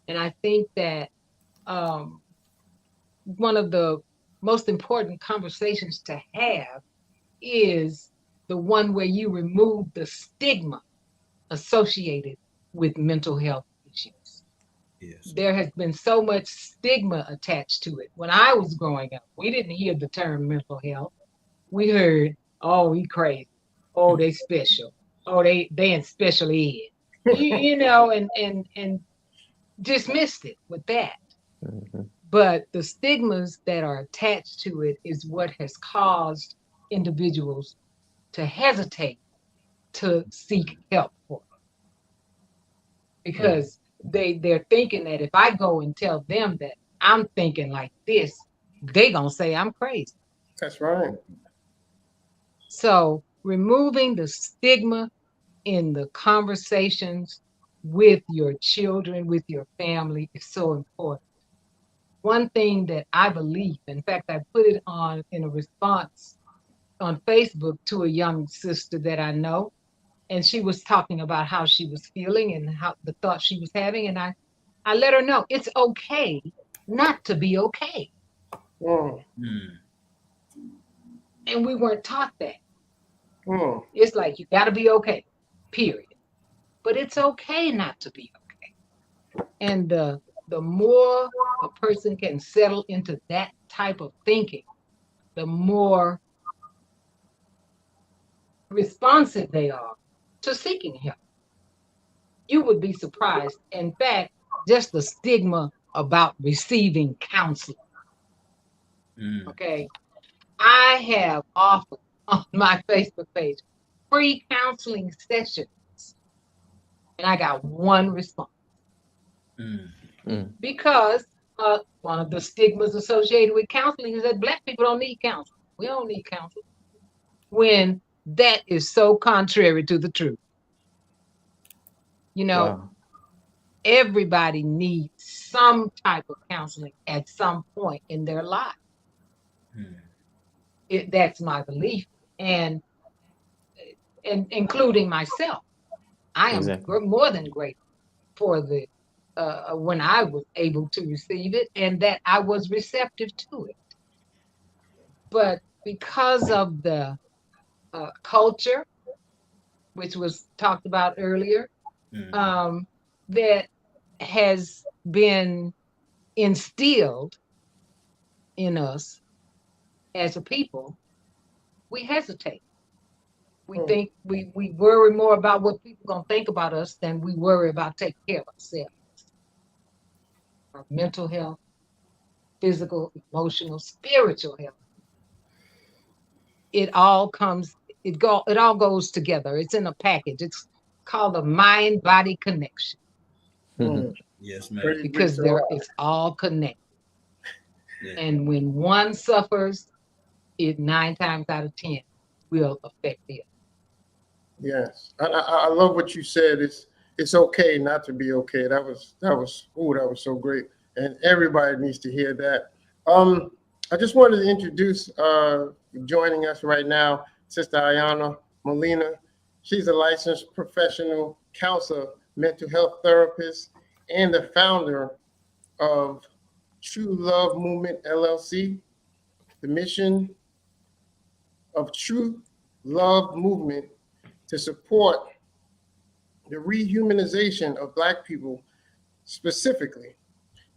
And I think that one of the most important conversations to have is the one where you remove the stigma associated with mental health issues. Yes. There has been so much stigma attached to it. When I was growing up, we didn't hear the term mental health. We heard, oh, he crazy. Oh, they special. Oh, they in special ed. and dismissed it with that. Mm-hmm. But the stigmas that are attached to it is what has caused individuals to hesitate to seek help for it. Because they're thinking that if I go and tell them that I'm thinking like this, they gonna say I'm crazy. That's right. So removing the stigma in the conversations with your children, with your family, is so important. One thing that I believe, in fact, I put it on in a response on Facebook to a young sister that I know, and she was talking about how she was feeling and how the thoughts she was having, and I let her know it's okay not to be okay. And we weren't taught that. It's like you got to be okay, period. But it's okay not to be okay. And the more a person can settle into that type of thinking, the more responsive they are to seeking help. You would be surprised. In fact, just the stigma about receiving counseling. Okay. I have offered on my Facebook page free counseling sessions, and I got one response. Because one of the stigmas associated with counseling is that Black people don't need counseling. We don't need counseling. when that is so contrary to the truth. You know, Wow. everybody needs some type of counseling at some point in their life. That's my belief, and including myself. I am Exactly. more than grateful for the when I was able to receive it and that I was receptive to it. But because of the culture, which was talked about earlier, that has been instilled in us as a people, we hesitate. We think we worry more about what people gonna think about us than we worry about taking care of ourselves. Our mental health, physical, emotional, spiritual health. It all goes together. It's in a package. It's called a mind-body connection. Yes, ma'am. Praise be Because to Allah. it's all connected. Yeah. And when one suffers, it 9 times out of 10 will affect the other. Yes, I love what you said. It's okay not to be okay. That was so great, and everybody needs to hear that. I just wanted to introduce joining us right now, Sister Ayana Molina. She's a licensed professional counselor, mental health therapist, and the founder of True Love Movement LLC. The mission of True Love Movement to support the rehumanization of Black people specifically.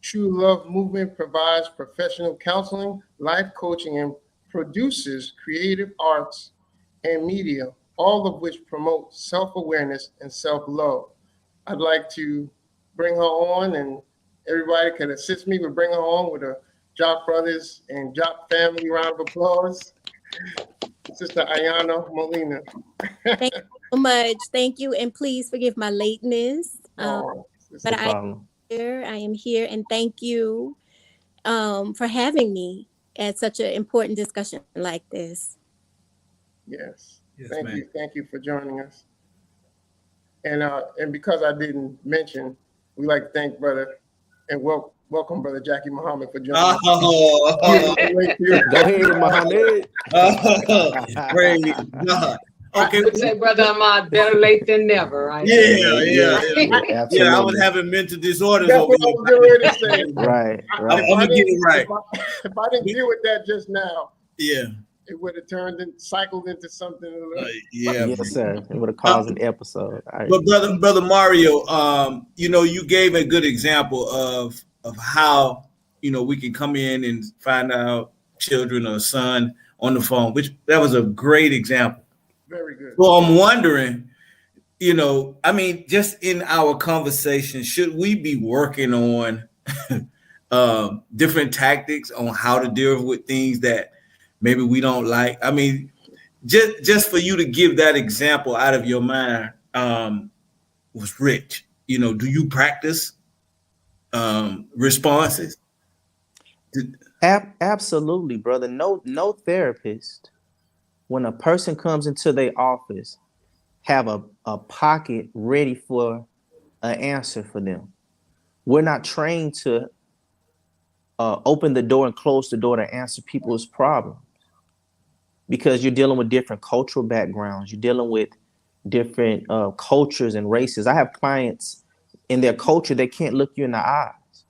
True Love Movement provides professional counseling, life coaching, and produces creative arts and media, all of which promote self-awareness and self-love. I'd like to bring her on, and everybody can assist me with bringing her on with a Jock Brothers and Jock family round of applause. Sister Ayana Molina. Thank you so much. Thank you, and please forgive my lateness. But I am here, and thank you for having me at such an important discussion like this. Yes, Yes, thank ma'am. you, thank you for joining us. And because I didn't mention, we like to thank brother and welcome brother Jackie Muhammad for joining us. Oh, Go ahead, Muhammad. praise God. Okay. I would say, Brother Ahmad, better late than never, right? Yeah. Absolutely. I was having mental disorders That's over what I was getting ready to say. Right. I'm gonna get it right. If I didn't deal with that just now, Yeah. it would have cycled into something. Yeah. Yes, sir. It would have caused an episode. But brother Mario, you gave a good example of how we can come in and find out children or son on the phone, which that was a great example. Very good. So I'm wondering, just in our conversation, should we be working on different tactics on how to deal with things that maybe we don't like? I mean, just for you to give that example out of your mind was rich. Do you practice responses? Absolutely, brother. No therapist, when a person comes into their office, have a pocket ready for an answer for them. We're not trained to open the door and close the door to answer people's problems, because you're dealing with different cultural backgrounds. You're dealing with different cultures and races. I have clients in their culture, they can't look you in the eyes.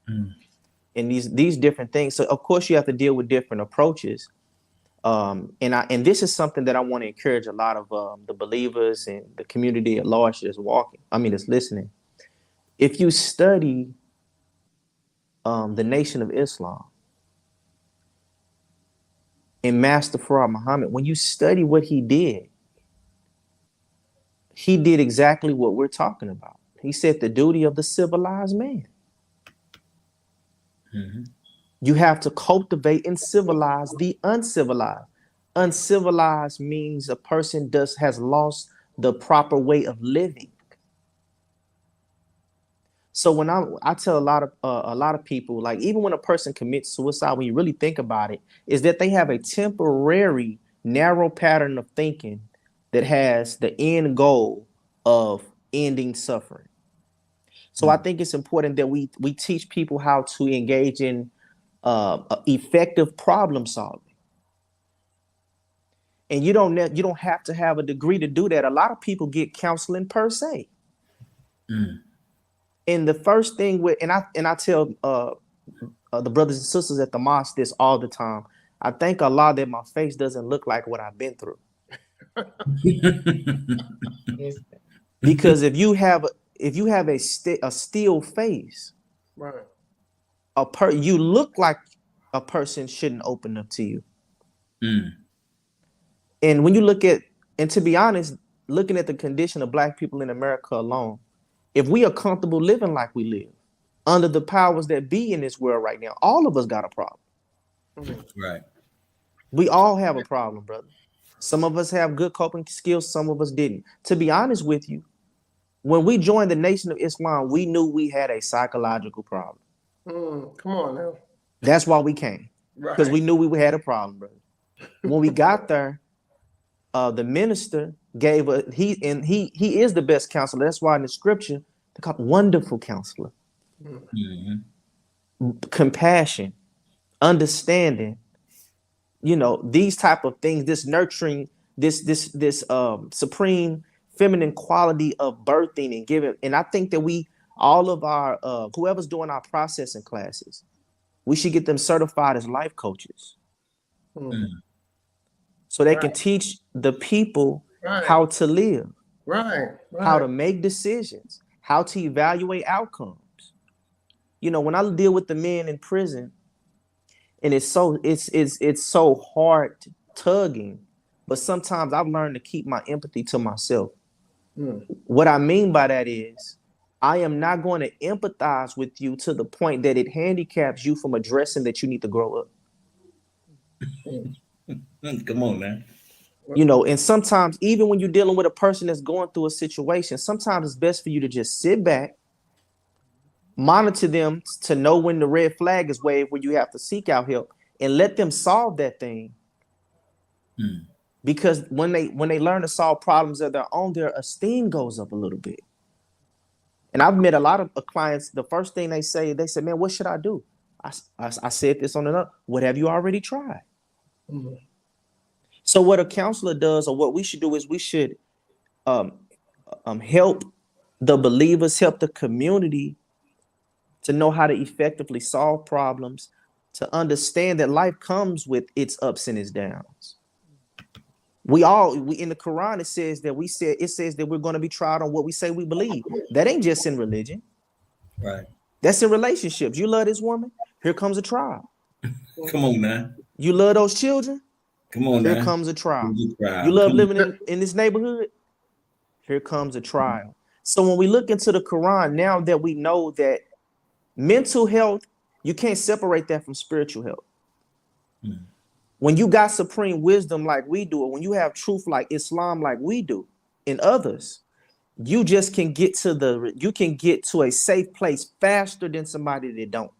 And these different things. So of course you have to deal with different approaches. And this is something that I want to encourage a lot of the believers and the community at large that's listening. If you study the Nation of Islam and Master Farad Muhammad, when you study what he did exactly what we're talking about. He said the duty of the civilized man. Mm-hmm. You have to cultivate and civilize the uncivilized. Uncivilized means a person has lost the proper way of living. So when I tell a lot of people, like even when a person commits suicide, when you really think about it, is that they have a temporary narrow pattern of thinking that has the end goal of ending suffering. So I think it's important that we teach people how to engage in effective problem solving. And you don't have to have a degree to do that. A lot of people get counseling per se. And the first thing and I tell the brothers and sisters at the mosque this all the time. I thank Allah that my face doesn't look like what I've been through. Because if you have a still face, Right. you look like a person shouldn't open up to you. And when you look at, and to be honest, looking at the condition of Black people in America alone, if we are comfortable living like we live under the powers that be in this world right now, all of us got a problem. Right. We all have a problem, brother. Some of us have good coping skills, some of us didn't. To be honest with you, when we joined the Nation of Islam, we knew we had a psychological problem. Come on now. That's why we came, because Right. we knew we had a problem, brother. When we got there, the minister gave he is the best counselor. That's why in the scripture they call him wonderful counselor. Compassion, understanding, these type of things, this nurturing, this supreme feminine quality of birthing and giving. And I think that all of our whoever's doing our processing classes, we should get them certified as life coaches. So they can teach the people how to live, Right. how to make decisions, how to evaluate outcomes. When I deal with the men in prison, and it's so hard tugging, but sometimes I've learned to keep my empathy to myself. What I mean by that is I am not going to empathize with you to the point that it handicaps you from addressing that you need to grow up. Come on, man. And sometimes even when you're dealing with a person that's going through a situation, sometimes it's best for you to just sit back, monitor them to know when the red flag is waved, where you have to seek out help, and let them solve that thing. Because when they learn to solve problems of their own, their esteem goes up a little bit. And I've met a lot of clients. The first thing they say, man, what should I do? I said this on another. What have you already tried? So what a counselor does, or what we should do, is we should help the believers, help the community to know how to effectively solve problems, to understand that life comes with its ups and its downs. We in the Quran, it says that we're going to be tried on what we say we believe. That ain't just in religion. Right. That's in relationships. You love this woman, here comes a trial. Come on, man. You love those children, Come on, here man. comes a trial. You You love living in this neighborhood, here comes a trial. So when we look into the Quran, now that we know that mental health, you can't separate that from spiritual health. When you got supreme wisdom like we do, or when you have truth like Islam like we do in others, you just can get to a safe place faster than somebody that don't.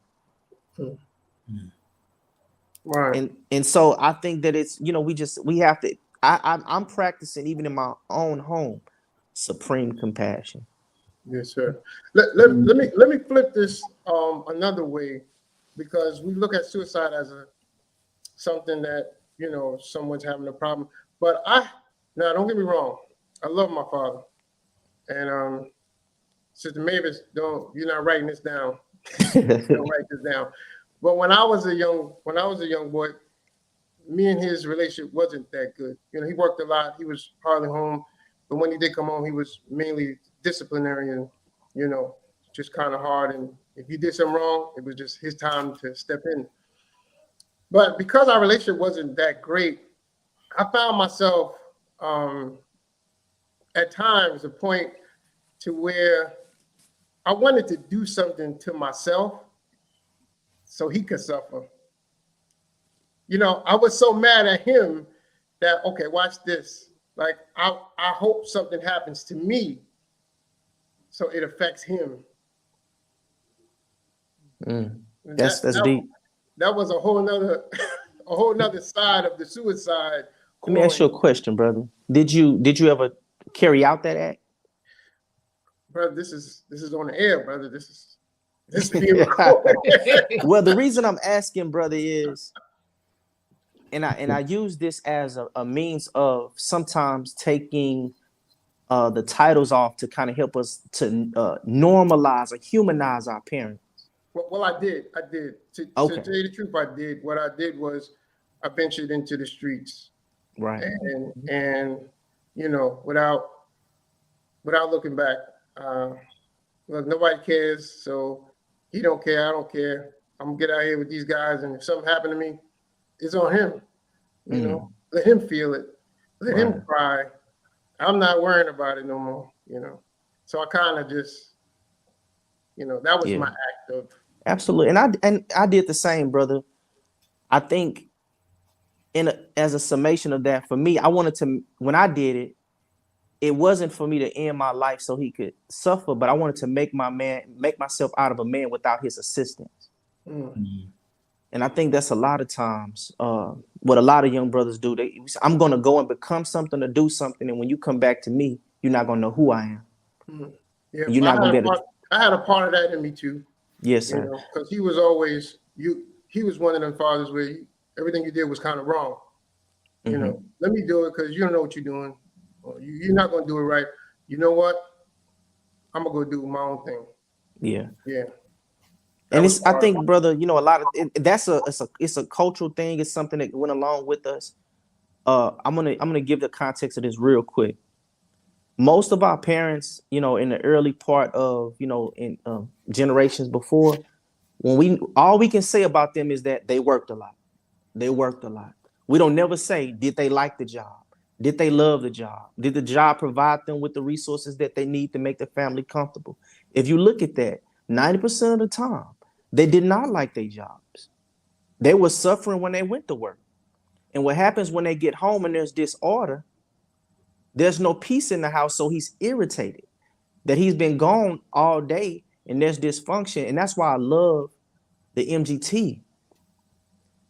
Right. And so I think that it's, we have to, I'm practicing even in my own home, supreme compassion. Yes, sir. Let me flip this another way, because we look at suicide as something that someone's having a problem. But now don't get me wrong, I love my father, and Sister Mavis, you're not writing this down. Don't write this down. But when I was a young boy, me and his relationship wasn't that good. He worked a lot. He was hardly home, but when he did come home, he was mainly disciplinary and just kind of hard. And if he did something wrong, it was just his time to step in. But because our relationship wasn't that great, I found myself at times a point to where I wanted to do something to myself so he could suffer. I was so mad at him that, okay, watch this. Like, I hope something happens to me so it affects him. That's deep. That was a whole nother side of the suicide, Let me ask you a question, brother. Did you ever carry out that act? Brother, this is on the air, brother. This is being recorded. Well, the reason I'm asking, brother, is, and I use this as a means of sometimes taking the titles off to kind of help us to normalize or humanize our parents. Well, I did. To tell you the truth, I did. What I did was I ventured into the streets. Right. And you know, without looking back, well, nobody cares, so he don't care, I don't care. I'm gonna get out here with these guys, and if something happened to me, it's on him. You know, let him feel it, let him cry. I'm not worrying about it no more. You know, so I kind of just, you know, that was my act of. Absolutely, and I did the same, brother. I think as a summation of that, for me, I wanted to, when I did it, it wasn't for me to end my life so he could suffer, but I wanted to make myself out of a man without his assistance. And I think that's a lot of times what a lot of young brothers do. I'm going to go and become something or do something, and when you come back to me, you're not going to know who I am. Yeah, you're not going to be able to. I had a part of that in me too. Yes, sir. You know, because he was always he was one of them fathers where everything you did was kind of wrong. You know, let me do it because you don't know what you're doing. Or you're not going to do it right. You know what? I'm going to go do my own thing. Yeah. And I think, brother, you know, a lot of it's a cultural thing. It's something that went along with us. I'm gonna give the context of this real quick. Most of our parents, you know, in the early part of, you know, in generations before, all we can say about them is that they worked a lot. They worked a lot. We don't never say, did they like the job? Did they love the job? Did the job provide them with the resources that they need to make their family comfortable? If you look at that, 90% of the time, they did not like their jobs. They were suffering when they went to work. And what happens when they get home and there's disorder, there's no peace in the house, so he's irritated that he's been gone all day and there's dysfunction. And that's why I love the MGT,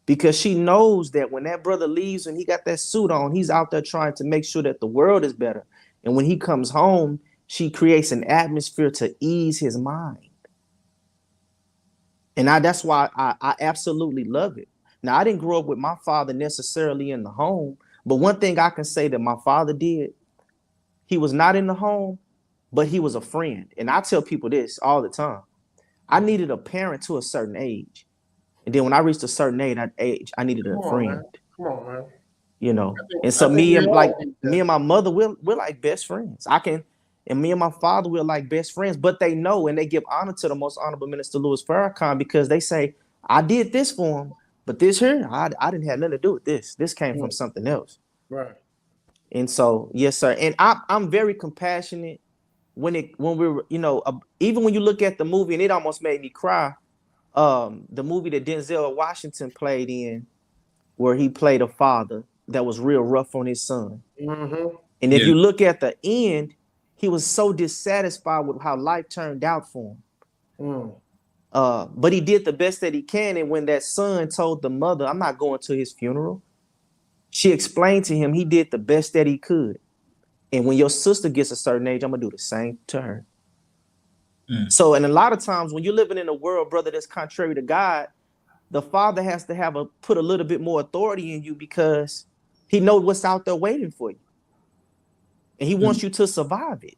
because she knows that when that brother leaves and he got that suit on, he's out there trying to make sure that the world is better. And when he comes home, she creates an atmosphere to ease his mind. And that's why I absolutely love it. Now, I didn't grow up with my father necessarily in the home, but one thing I can say that my father did, he was not in the home, but he was a friend. And I tell people this all the time. I needed a parent to a certain age. And then when I reached a certain age, I needed a friend. Man. Come on, man. You know, and so me and my mother, we're like best friends. And me and my father, we're like best friends, but they know and they give honor to the most honorable Minister Louis Farrakhan, because they say, I did this for him, but this here, I didn't have nothing to do with this. This came from something else. Right. And so, yes, sir. And I'm very compassionate when we're, you know, even when you look at the movie, and it almost made me cry. The movie that Denzel Washington played in, where he played a father that was real rough on his son. And if you look at the end, he was so dissatisfied with how life turned out for him. But he did the best that he can. And when that son told the mother, I'm not going to his funeral, she explained to him he did the best that he could. And when your sister gets a certain age, I'm going to do the same to her. So, and a lot of times when you're living in a world, brother, that's contrary to God, the father has to put a little bit more authority in you, because he knows what's out there waiting for you. And he wants you to survive it.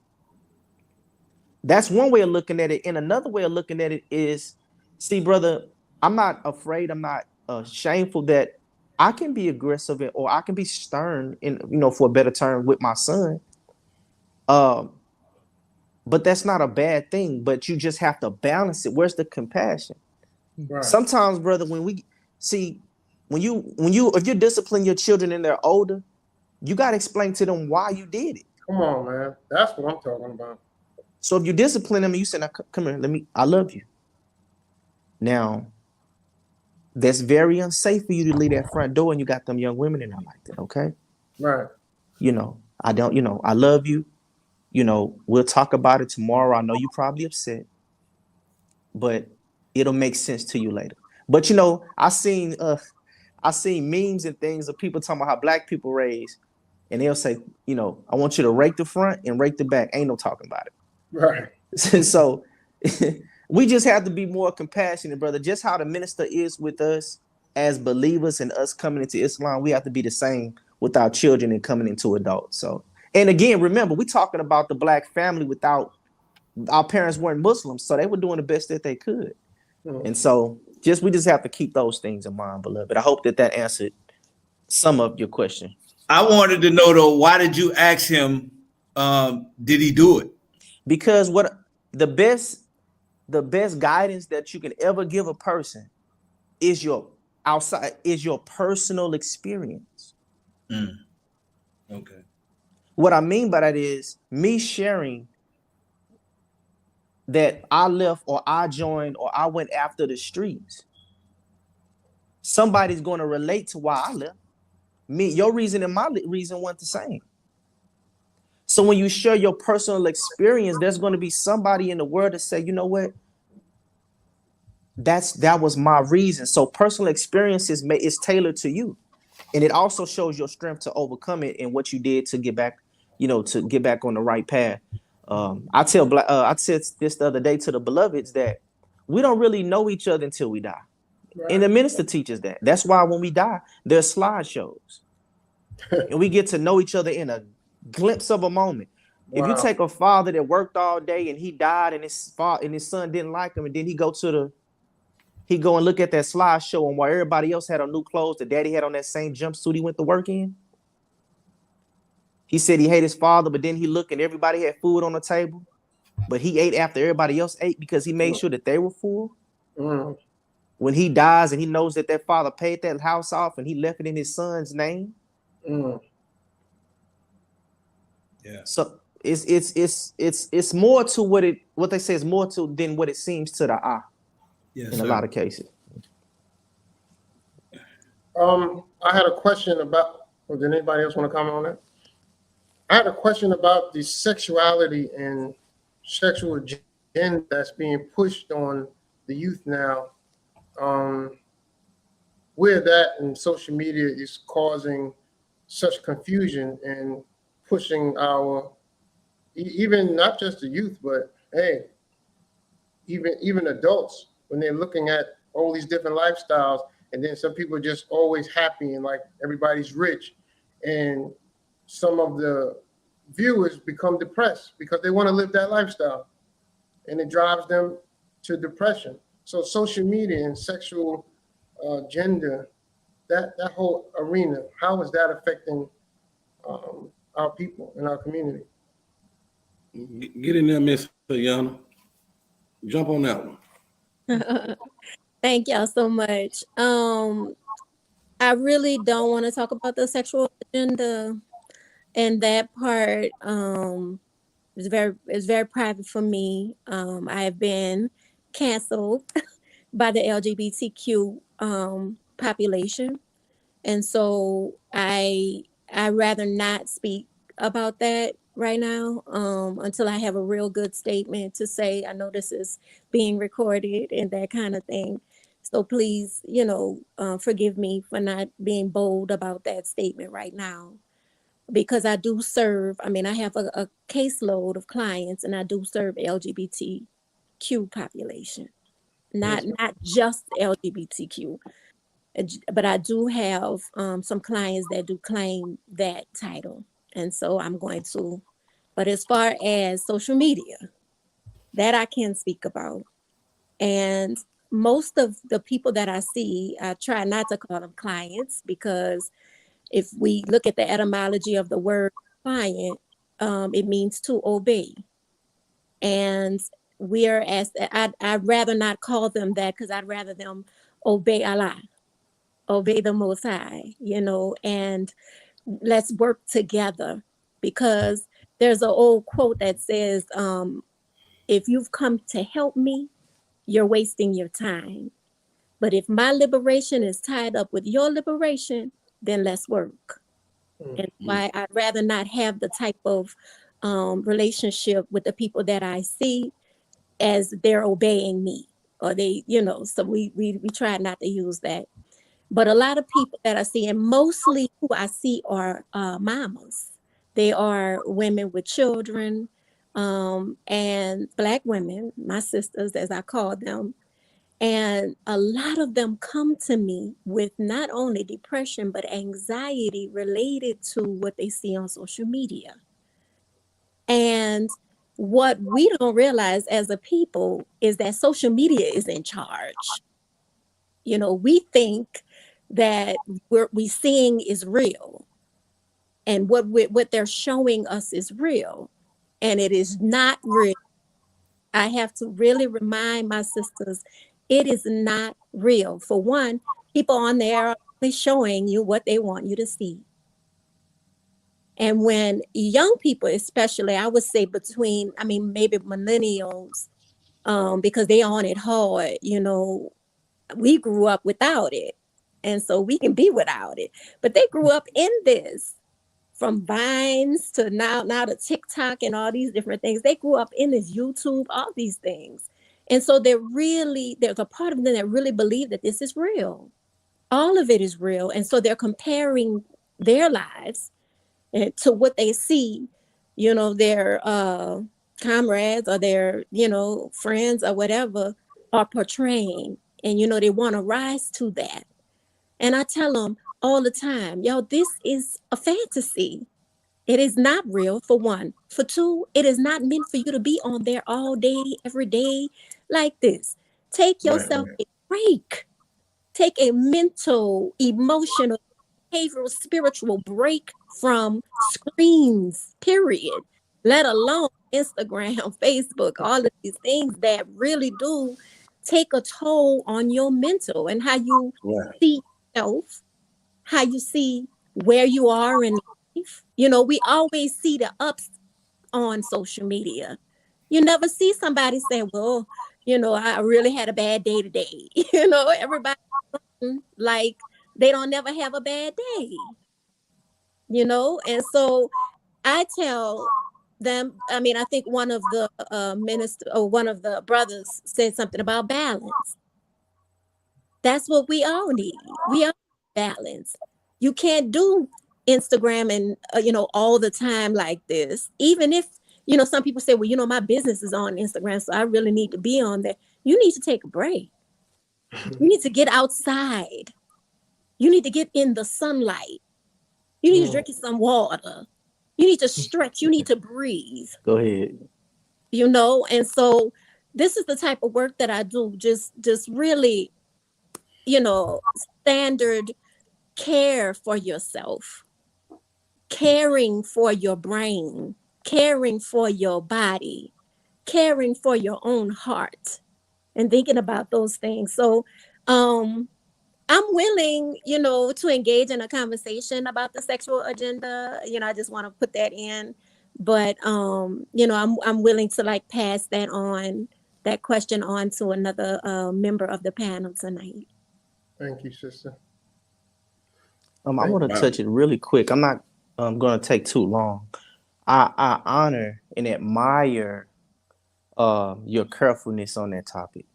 That's one way of looking at it. And another way of looking at it is, see, brother, I'm not afraid. I'm not shameful that I can be aggressive or I can be stern, for a better term, with my son. But that's not a bad thing. But you just have to balance it. Where's the compassion? Right. Sometimes, brother, if you discipline your children and they're older, you got to explain to them why you did it. Come on, man. That's what I'm talking about. So if you discipline them and you say, now, come here, I love you. Now, that's very unsafe for you to leave that front door and you got them young women in there like that, okay? Right. I love you. We'll talk about it tomorrow. I know you're probably upset, but it'll make sense to you later. But I seen I see memes and things of people talking about how black people raise, and they'll say, you know, I want you to rake the front and rake the back. Ain't no talking about it. Right. So we just have to be more compassionate, brother. Just how the minister is with us as believers and us coming into Islam, we have to be the same with our children and coming into adults. So, and again, remember, we're talking about the black family without our parents weren't Muslims, so they were doing the best that they could. And so we just have to keep those things in mind, beloved. I hope that answered some of your question. I wanted to know though, why did you ask him? Did he do it? Because what the best guidance that you can ever give a person is your personal experience. Okay. What I mean by that is me sharing that I left or I joined or I went after the streets. Somebody's going to relate to why I left. Your reason and my reason weren't the same. So when you share your personal experience, there's going to be somebody in the world to say, you know what? That was my reason. So personal experiences is tailored to you. And it also shows your strength to overcome it and what you did to get back, to get back on the right path. I said this the other day to the beloveds that we don't really know each other until we die. Right. And the minister teaches that. That's why when we die, there's slideshows. And we get to know each other in a glimpse of a moment. Wow. If you take a father that worked all day and he died and his son didn't like him, and then he go and look at that slideshow, and while everybody else had on new clothes, the daddy had on that same jumpsuit he went to work in. He said he hated his father, but then he looked and everybody had food on the table, but he ate after everybody else ate because he made sure that they were full. When he dies and he knows that father paid that house off and he left it in his son's name. Yeah. So it's more to what they say is more to than what it seems to the eye. Yes, in a lot of cases. I had a question about, or did anybody else want to comment on that? I had a question about the sexuality and sexual agenda that's being pushed on the youth now. Where that and social media is causing such confusion and pushing even not just the youth, but hey, even adults, when they're looking at all these different lifestyles, and then some people are just always happy and like everybody's rich, and some of the viewers become depressed because they want to live that lifestyle, and it drives them to depression. So social media and sexual gender, that whole arena, how is that affecting our people in our community? Get in there, Miss Yana. Jump on that one. Thank y'all so much. I really don't want to talk about the sexual agenda, and that part is very private for me. I have been canceled by the LGBTQ population, and so I rather not speak about that right now until I have a real good statement to say. I know this is being recorded and that kind of thing. So please, forgive me for not being bold about that statement right now, because I do serve. I mean, I have a caseload of clients, and I do serve LGBTQ population, not just LGBTQ, but I do have some clients that do claim that title. And so I'm going to, but as far as social media, that I can speak about. And most of the people that I see, I try not to call them clients, because if we look at the etymology of the word client, it means to obey. And I'd rather not call them that, because I'd rather them obey Allah, obey the Most High, and let's work together, because there's an old quote that says, if you've come to help me, you're wasting your time. But if my liberation is tied up with your liberation, then let's work. And why I'd rather not have the type of relationship with the people that I see as they're obeying me, or they, so we try not to use that. But a lot of people that I see, and mostly who I see are mamas. They are women with children, and Black women, my sisters, as I call them. And a lot of them come to me with not only depression, but anxiety related to what they see on social media. And what we don't realize as a people is that social media is in charge. You know, we think that what we seeing is real, and what they're showing us is real, and it is not real. I have to really remind my sisters, it is not real. For one, people on there are only showing you what they want you to see. And when young people, especially, I would say maybe millennials, because they on it hard, you know, we grew up without it. And so we can be without it. But they grew up in this, from Vines to now to TikTok and all these different things. They grew up in this, YouTube, all these things. And so there's a part of them that really believe that this is real. All of it is real. And so they're comparing their lives to what they see, you know, their comrades or their, you know, friends or whatever are portraying. And, you know, they want to rise to that. And I tell them all the time, yo, this is a fantasy. It is not real, for one. For two, it is not meant for you to be on there all day, every day like this. Take yourself a break. Take a mental, emotional, behavioral, spiritual break from screens, period. Let alone Instagram, Facebook, all of these things that really do take a toll on your mental and how you see yourself, how you see where you are in life. You know, we always see the ups on social media. You never see somebody say, well, you know, I really had a bad day today. You know, everybody like they don't never have a bad day. You know, and so I tell them, I mean, I think one of the one of the brothers said something about balance. That's what we all need. We all need balance. You can't do Instagram and, you know, all the time like this. Even if, you know, some people say, well, you know, my business is on Instagram, so I really need to be on there. You need to take a break. You need to get outside. You need to get in the sunlight. You need to drink some water. You need to stretch. You need to breathe. Go ahead. You know, and so this is the type of work that I do. Just really, you know, standard care for yourself, caring for your brain, caring for your body, caring for your own heart, and thinking about those things. So, I'm willing, you know, to engage in a conversation about the sexual agenda. You know, I just want to put that in, but you know, I'm willing to like pass that question on to another member of the panel tonight. Thank you, sister. I want to touch it really quick. I'm not going to take too long. I honor and admire your carefulness on that topic.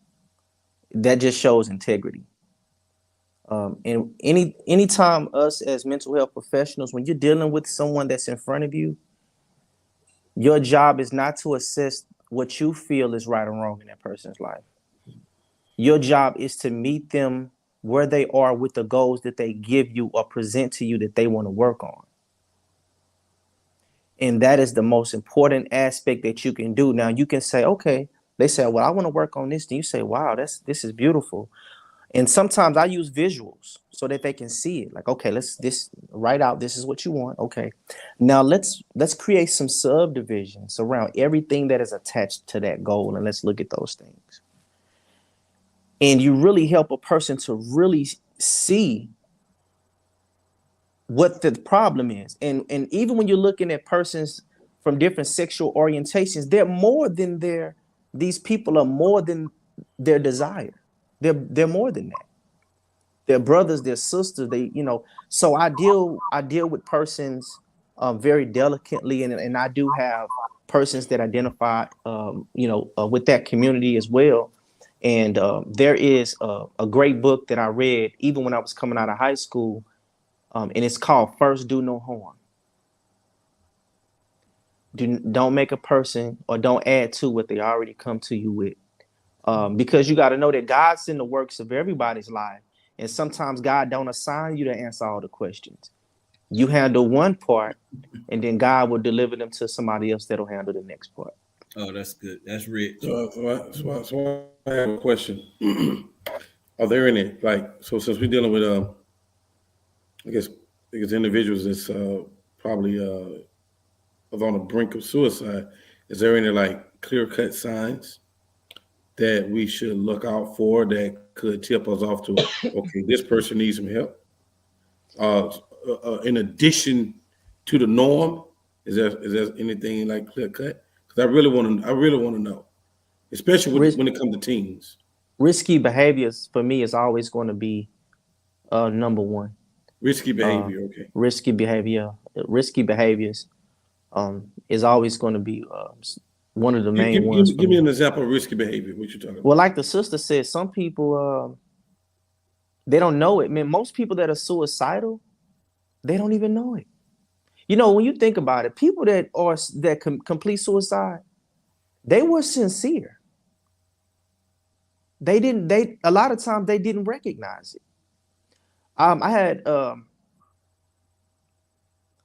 That just shows integrity. And anytime us as mental health professionals, when you're dealing with someone that's in front of you, your job is not to assess what you feel is right or wrong in that person's life. Your job is to meet them where they are with the goals that they give you or present to you that they want to work on. And that is the most important aspect that you can do. Now you can say, okay, they say, well, I want to work on this. And you say, wow, this is beautiful. And sometimes I use visuals so that they can see it. Like, okay, let's write out, this is what you want. Okay. Now let's create some subdivisions around everything that is attached to that goal. And let's look at those things. And you really help a person to really see what the problem is. And even when you're looking at persons from different sexual orientations, they're more than these people are more than their desire. They're more than that. They're brothers, they're sisters, so I deal with persons very delicately, and I do have persons that identify with that community as well. And there is a great book that I read even when I was coming out of high school, and it's called First Do No Harm. Don't make a person or don't add to what they already come to you with. Because you got to know that God's in the works of everybody's life. And sometimes God don't assign you to answer all the questions. You handle one part, and then God will deliver them to somebody else that'll handle the next part. Oh, that's good. That's rich. So I have a question. Are there any, so since we're dealing with, I guess individuals that's probably on the brink of suicide, is there any clear-cut signs that we should look out for that could tip us off to, okay, this person needs some help? In addition to the norm, is there anything clear-cut? Because I really want to know, especially when it comes to teens. Risky behaviors for me is always going to be number one. Risky behavior, okay. Risky behaviors is always going to be one of the main ones. Give me an example of risky behavior. What you talking about? Well, like the sister said, some people they don't know it. Man, most people that are suicidal, they don't even know it. You know, when you think about it, people that complete suicide, they were sincere. A lot of times they didn't recognize it.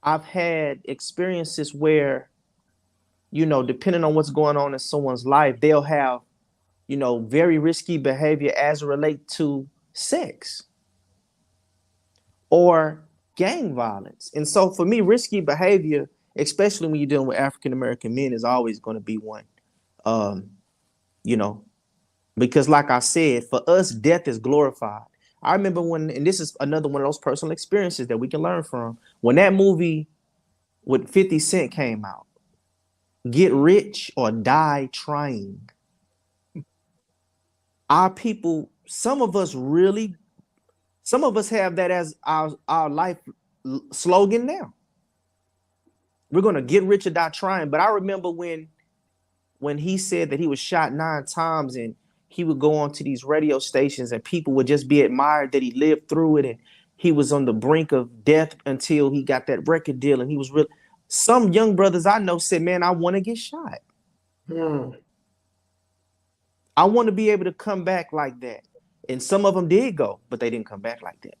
I've had experiences where, you know, depending on what's going on in someone's life, they'll have, you know, very risky behavior as it relates to sex or gang violence. And so for me, risky behavior, especially when you're dealing with African-American men, is always going to be one. You know, because like I said, for us, death is glorified. I remember and this is another one of those personal experiences that we can learn from, when that movie with 50 Cent came out, Get Rich or Die Trying. Our people, some of us have that as our life slogan now. We're going to get rich or die trying. But I remember when he said that he was shot 9 times, and he would go on to these radio stations and people would just be admired that he lived through it. And he was on the brink of death until he got that record deal. And he was real. Some young brothers I know said, man, I want to get shot. I want to be able to come back like that. And some of them did go, but they didn't come back like that.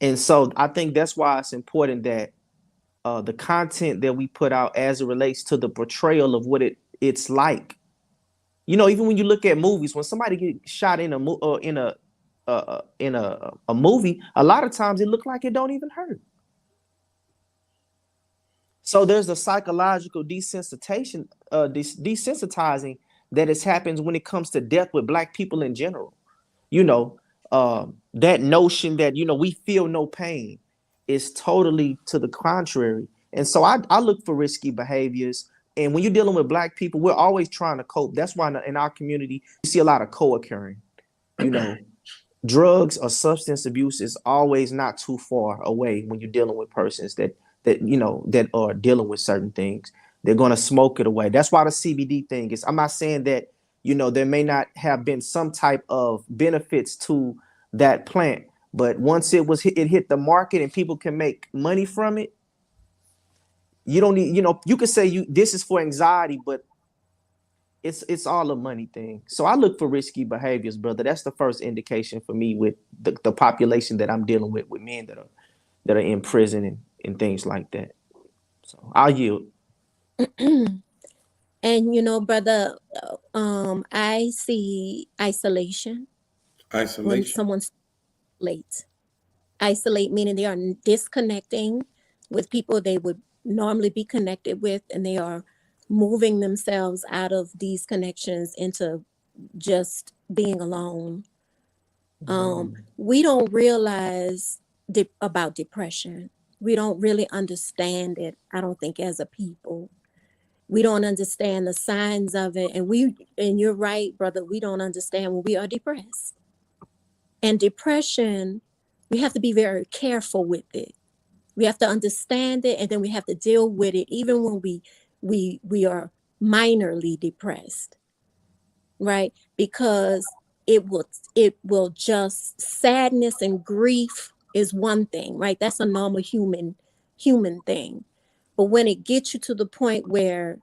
And so I think that's why it's important that the content that we put out as it relates to the portrayal of what it's like. You know, even when you look at movies, when somebody gets shot in a movie, a lot of times it looks like it don't even hurt. So there's a psychological desensitizing that happens when it comes to death with Black people in general. You know, that notion that, you know, we feel no pain is totally to the contrary. And so I look for risky behaviors. And when you're dealing with Black people, we're always trying to cope. That's why in our community, you see a lot of co-occurring. You know, drugs or substance abuse is always not too far away when you're dealing with persons that you know, that are dealing with certain things. They're going to smoke it away. That's why the CBD thing is, I'm not saying that, you know, there may not have been some type of benefits to that plant, but once it hit the market and people can make money from it, you don't need, you know, you could say this is for anxiety, but it's all a money thing. So I look for risky behaviors, brother. That's the first indication for me with the population that I'm dealing with men that are in prison and things like that. So I'll yield. And you know, brother, I see isolation. When someone's late. Isolate meaning they are disconnecting with people they would normally be connected with, and they are moving themselves out of these connections into just being alone. We don't realize about depression. We don't really understand it, I don't think, as a people. We don't understand the signs of it. And you're right, brother, we don't understand when we are depressed. And depression, we have to be very careful with it. We have to understand it, and then we have to deal with it even when we are minorly depressed. right? Because it will just, sadness and grief is one thing, right? That's a normal human thing. But when it gets you to the point where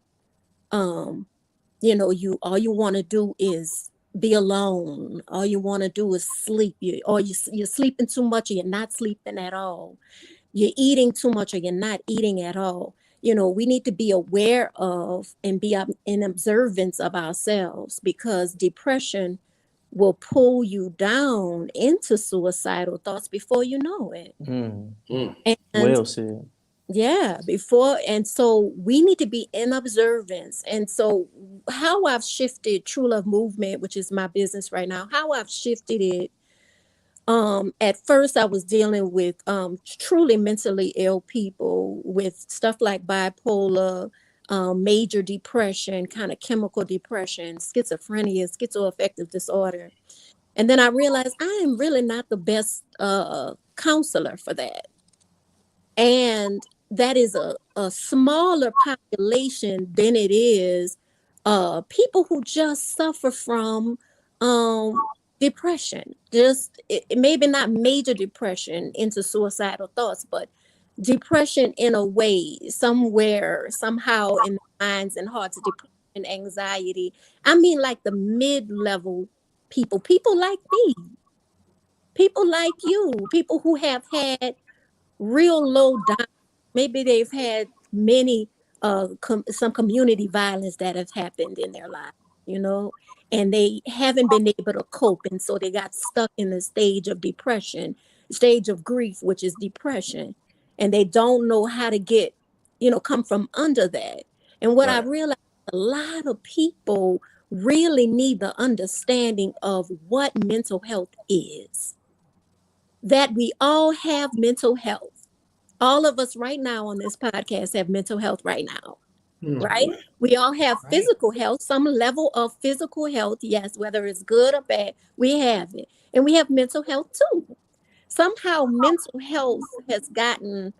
you all you want to do is be alone, all you want to do is sleep, you're sleeping too much, or you're not sleeping at all, you're eating too much, or you're not eating at all. We need to be aware of and be in observance of ourselves, because depression will pull you down into suicidal thoughts before you know it. And Well said. yeah, and so we need to be in observance. And so how I've shifted True Love Movement, which is my business right now, how I've shifted it. At first I was dealing with truly mentally ill people with stuff like bipolar, major depression, kind of chemical depression, schizophrenia, schizoaffective disorder. And then I realized I am really not the best counselor for that. And that is a smaller population than it is people who just suffer from depression. Just maybe not major depression into suicidal thoughts, but depression in a way, somewhere, somehow in the minds and hearts, depression, anxiety. I mean, like the mid-level people like me, people like you, people who have had real low down. Maybe they've had many some community violence that has happened in their lives, and they haven't been able to cope, and so they got stuck in the stage of depression, stage of grief, which is depression, and they don't know how to get, come from under that. And what I realized, a lot of people really need the understanding of what mental health is, that we all have mental health. All of us right now on this podcast have mental health right now, right? We all have physical health, some level of physical health. Yes, whether it's good or bad, we have it. And we have mental health too. Somehow mental health has gotten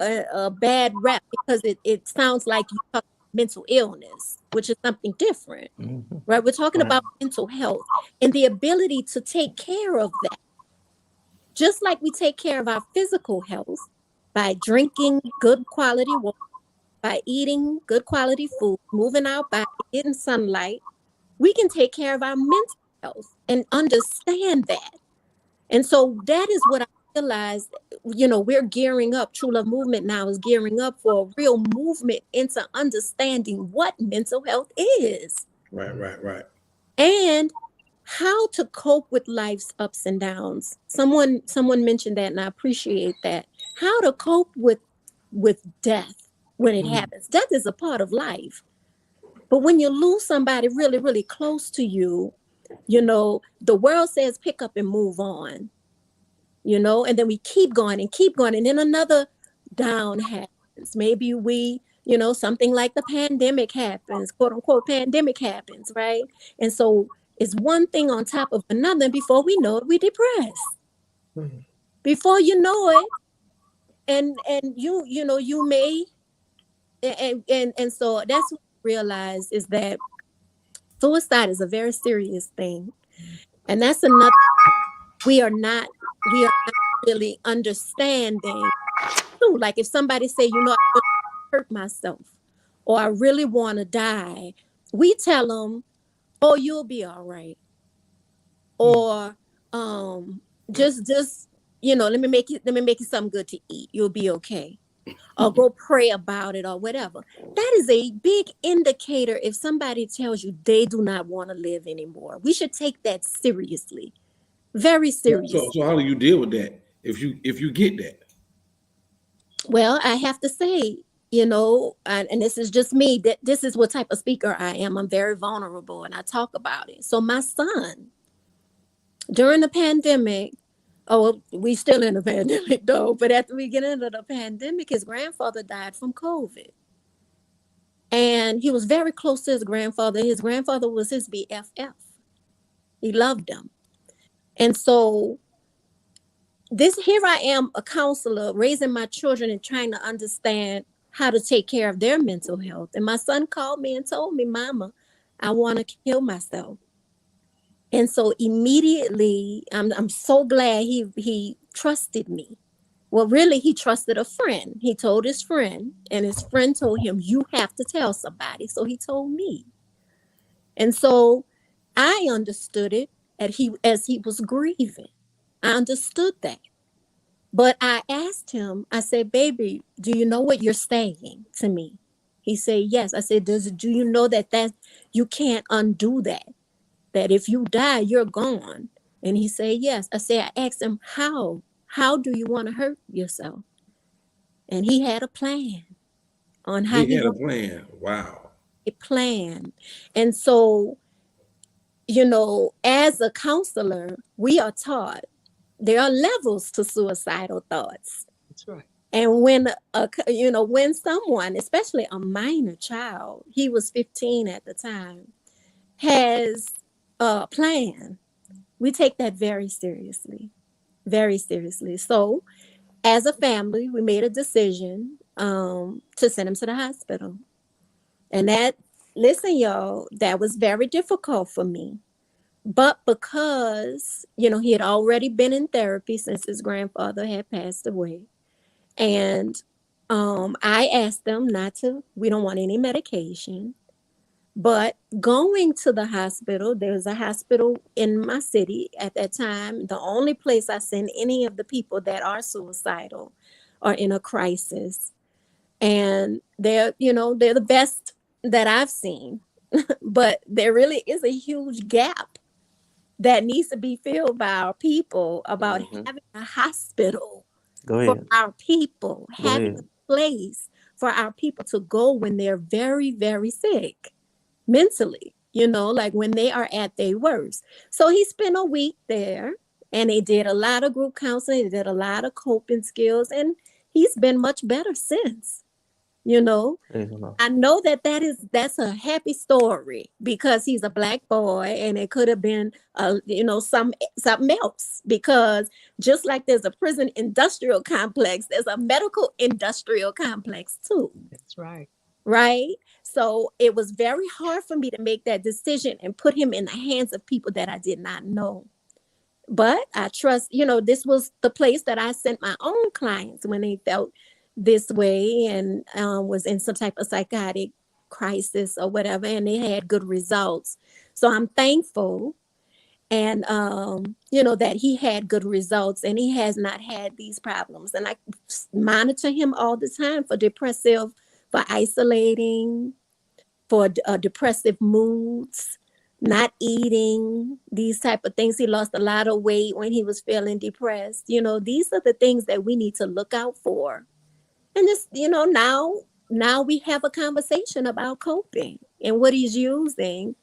a bad rep because it sounds like you talk mental illness, which is something different, right? We're talking about mental health and the ability to take care of that. Just like we take care of our physical health by drinking good quality water, by eating good quality food, moving our body, getting sunlight, we can take care of our mental health and understand that. And so that is what I realized, we're gearing up. True Love Movement now is gearing up for a real movement into understanding what mental health is. Right. And how to cope with life's ups and downs. Someone mentioned that, and I appreciate that. How to cope with death when it happens. Death is a part of life. But when you lose somebody really, really close to you, the world says pick up and move on. And then we keep going, and then another down happens. Maybe we, something like the pandemic happens, quote unquote pandemic happens, right? And so it's one thing on top of another, and before we know it, we're depressed. Before you know it, and you may, and so that's what I realized, is that suicide is a very serious thing, and that's another. We are not really understanding too. Like if somebody say, I really hurt myself, or I really want to die, we tell them, oh, you'll be all right. Or just let me make you something good to eat. You'll be okay. Or go pray about it or whatever. That is a big indicator if somebody tells you they do not want to live anymore. We should take that seriously. Very seriously. So how do you deal with that if you get that? Well, I have to say, and this is just me, that this is what type of speaker I am. I'm very vulnerable and I talk about it. So my son, during the pandemic, we still in the pandemic though, but after we get into the pandemic, his grandfather died from COVID. And he was very close to his grandfather. His grandfather was his BFF. He loved him. And so here I am, a counselor, raising my children and trying to understand how to take care of their mental health. And my son called me and told me, Mama, I want to kill myself. And so immediately, I'm so glad he trusted me. Well, really, he trusted a friend. He told his friend, and his friend told him, "You have to tell somebody." So he told me. And so I understood it as he was grieving. I understood that. But I asked him, I said, "Baby, do you know what you're saying to me?" He said, "Yes." I said, "Do you know that you can't undo that? That if you die, you're gone?" And he said, "Yes." I asked him, "How? How do you want to hurt yourself?" And he had a plan on how He he had a wanted plan. Wow. a plan. And so, as a counselor, we are taught there are levels to suicidal thoughts. That's right. And when someone, especially a minor child, he was 15 at the time, has a plan, we take that very seriously, very seriously. So as a family, we made a decision to send him to the hospital. And listen, y'all, that was very difficult for me. But because, he had already been in therapy since his grandfather had passed away. And I asked them we don't want any medication. But going to the hospital, there's a hospital in my city at that time. The only place I send any of the people that are suicidal or in a crisis. And they're the best that I've seen. But there really is a huge gap that needs to be filled by our people about having a hospital for our people, having a place for our people to go when they're very, very sick mentally, like when they are at their worst. So he spent a week there, and they did a lot of group counseling, they did a lot of coping skills, and he's been much better since. I know that's a happy story because he's a Black boy, and it could have been something else, because just like there's a prison industrial complex, there's a medical industrial complex too. That's right. Right? So it was very hard for me to make that decision and put him in the hands of people that I did not know. But I trust, this was the place that I sent my own clients when they felt this way and was in some type of psychotic crisis or whatever, and they had good results. So I'm thankful, and that he had good results and he has not had these problems. And I monitor him all the time for for isolating, for depressive moods, not eating, these type of things. He lost a lot of weight when he was feeling depressed. These are the things that we need to look out for. And this, now we have a conversation about coping and what he's using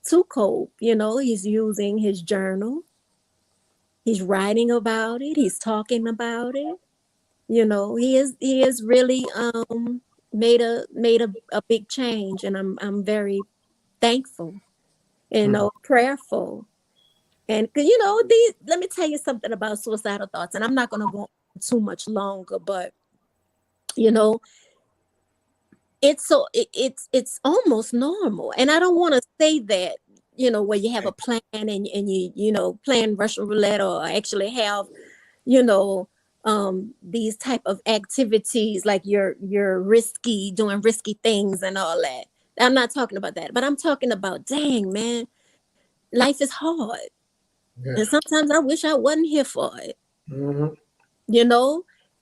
to cope. He's using his journal. He's writing about it. He's talking about it. He is really made a big change, and I'm very thankful and prayerful. And let me tell you something about suicidal thoughts, and I'm not going to go too much longer, but it's almost normal. And I don't want to say that where you have a plan and you plan Russian roulette, or actually have these type of activities, like you're doing risky things and all that. I'm not talking about that, but I'm talking about, dang man, life is hard. Yeah. And sometimes I wish I wasn't here for it.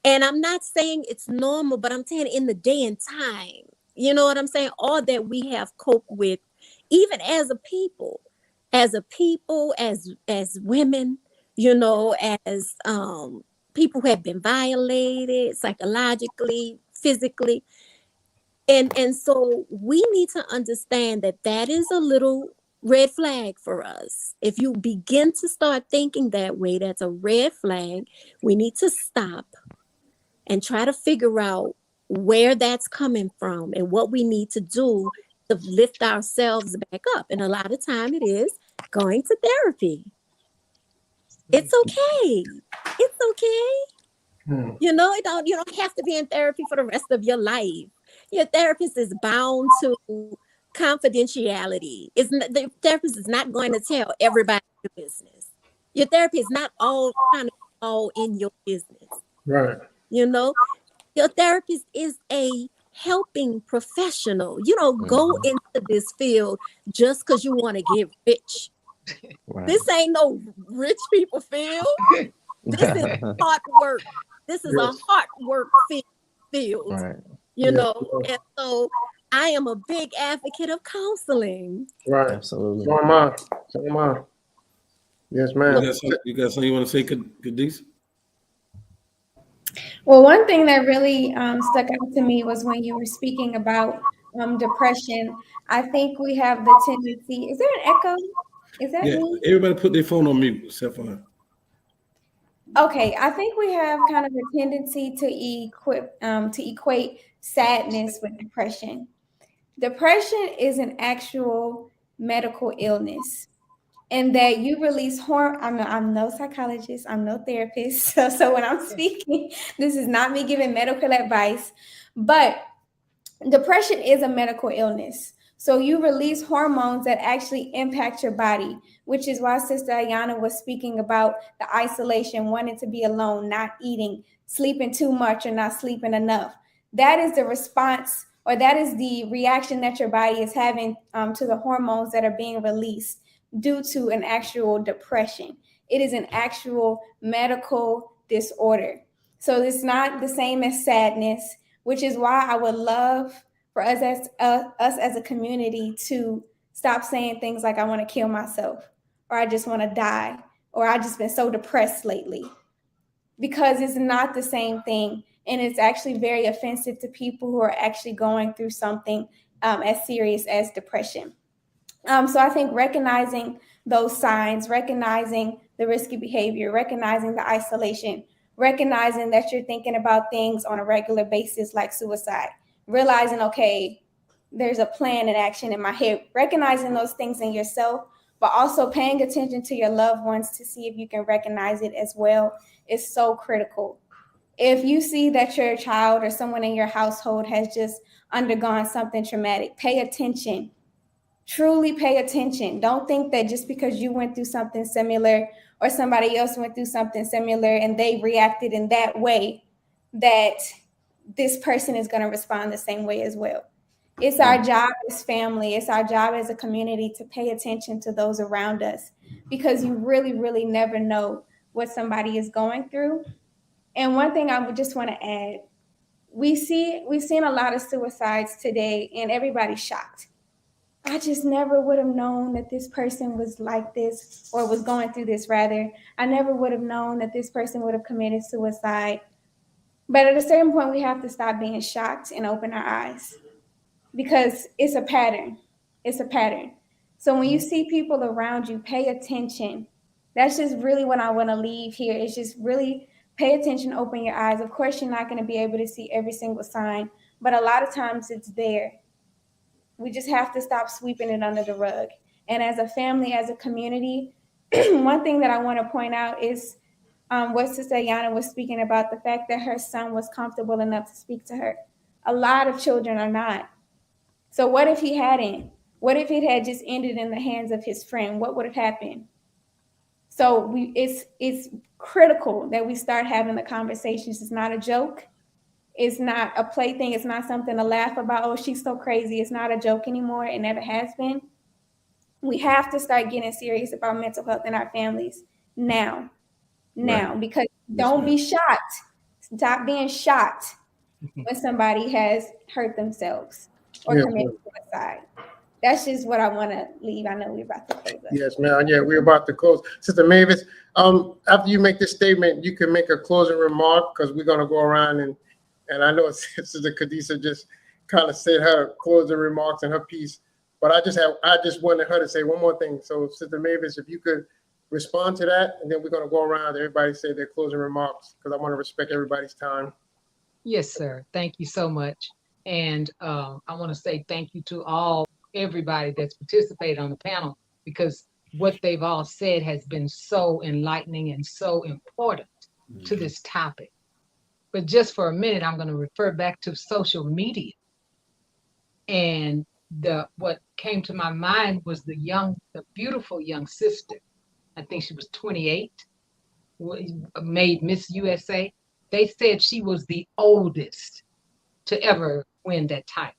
And I'm not saying it's normal, but I'm saying in the day and time, you know what I'm saying? All that we have coped with, even as a people, as women, as people who have been violated psychologically, physically. And so we need to understand that is a little red flag for us. If you begin to start thinking that way, that's a red flag. We need to stop and try to figure out where that's coming from and what we need to do to lift ourselves back up. And a lot of time it is going to therapy. It's okay. It's okay. You don't have to be in therapy for the rest of your life. Your therapist is bound to confidentiality. It's not, the therapist is not going to tell everybody your business. Your therapist is not all trying to be all in your business. Right. You know, your therapist is a helping professional. You don't go into this field just because you want to get rich. Right. This ain't no rich people field. This is hard work. This is a hard work field. Right. You know, and so I am a big advocate of counseling. Right. Absolutely. So am I. So am I. Yes, ma'am. You got something you want to say, Khadijah? Well, one thing that really stuck out to me was when you were speaking about depression. I think we have the tendency. Is there an echo? Is that me? Everybody put their phone on mute except for her. Okay, I think we have kind of a tendency to equate sadness with depression. Depression is an actual medical illness, and that you release hormone. I'm no psychologist, I'm no therapist, so when I'm speaking, this is not me giving medical advice, but depression is a medical illness. So you release hormones that actually impact your body, which is why Sister Ayana was speaking about the isolation, wanting to be alone, not eating, sleeping too much or not sleeping enough. That is the response, or that is the reaction that your body is having to the hormones that are being released due to an actual depression. It is an actual medical disorder. So it's not the same as sadness, which is why I would love for us as a community to stop saying things like, I want to kill myself, or I just want to die, or I just been so depressed lately, because it's not the same thing. And it's actually very offensive to people who are actually going through something as serious as depression. So I think recognizing those signs, recognizing the risky behavior, recognizing the isolation, recognizing that you're thinking about things on a regular basis like suicide, realizing, okay, there's a plan and action in my head, recognizing those things in yourself, but also paying attention to your loved ones to see if you can recognize it as well is so critical. If you see that your child or someone in your household has just undergone something traumatic, pay attention. Truly pay attention. Don't think that just because you went through something similar or somebody else went through something similar and they reacted in that way, that this person is going to respond the same way as well. It's our job as family, it's our job as a community to pay attention to those around us, because you really, really never know what somebody is going through. And one thing I would just want to add, we've seen a lot of suicides today and everybody's shocked. I just never would have known that this person was like this, or was going through this rather. I never would have known that this person would have committed suicide. But at a certain point, we have to stop being shocked and open our eyes, because it's a pattern. It's a pattern. So when you see people around you, pay attention. That's just really what I want to leave here. It's just really pay attention, open your eyes. Of course, you're not going to be able to see every single sign, but a lot of times it's there. We just have to stop sweeping it under the rug. And as a family, as a community, one thing that I want to point out is what Sister Ayana was speaking about, the fact that her son was comfortable enough to speak to her. A lot of children are not. So what if he hadn't? What if it had just ended in the hands of his friend? What would have happened? So it's critical that we start having the conversations. It's not a joke. It's not a plaything. It's not something to laugh about. Oh, she's so crazy. It's not a joke anymore. It never has been. We have to start getting serious about mental health in our families now, right. Because don't be shocked. Stop being shocked when somebody has hurt themselves or committed suicide. That's just what I want to leave. I know we're about to close up. Yes, ma'am. Yeah, we're about to close. Sister Mavis, after you make this statement, you can make a closing remark, because we're going to go around and I know Sister Khadijah just kind of said her closing remarks and her piece, but I just wanted her to say one more thing. So Sister Mavis, if you could respond to that, and then we're going to go around, everybody say their closing remarks, because I want to respect everybody's time. Yes, sir. Thank you so much. And I want to say thank you to everybody that's participated on the panel, because what they've all said has been so enlightening and so important to this topic. But just for a minute, I'm going to refer back to social media and what came to my mind was the beautiful young sister. I think she was 28, made Miss USA. They said she was the oldest to ever win that title.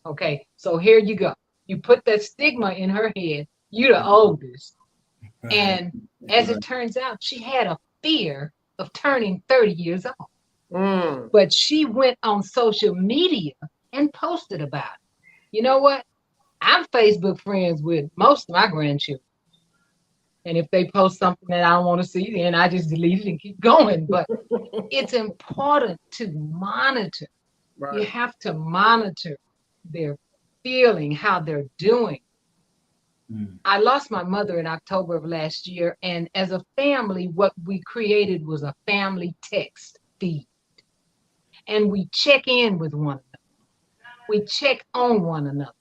Okay, so here you go. You put that stigma in her head. You're the oldest. And as it turns out, she had a fear of turning 30 years old. But she went on social media and posted about it. You know what? I'm Facebook friends with most of my grandchildren. And if they post something that I don't want to see, then I just delete it and keep going. But it's important to monitor. Right. You have to monitor their feeling, how they're doing. I lost my mother in October of last year. And as a family, what we created was a family text feed. And we check in with one another. We check on one another.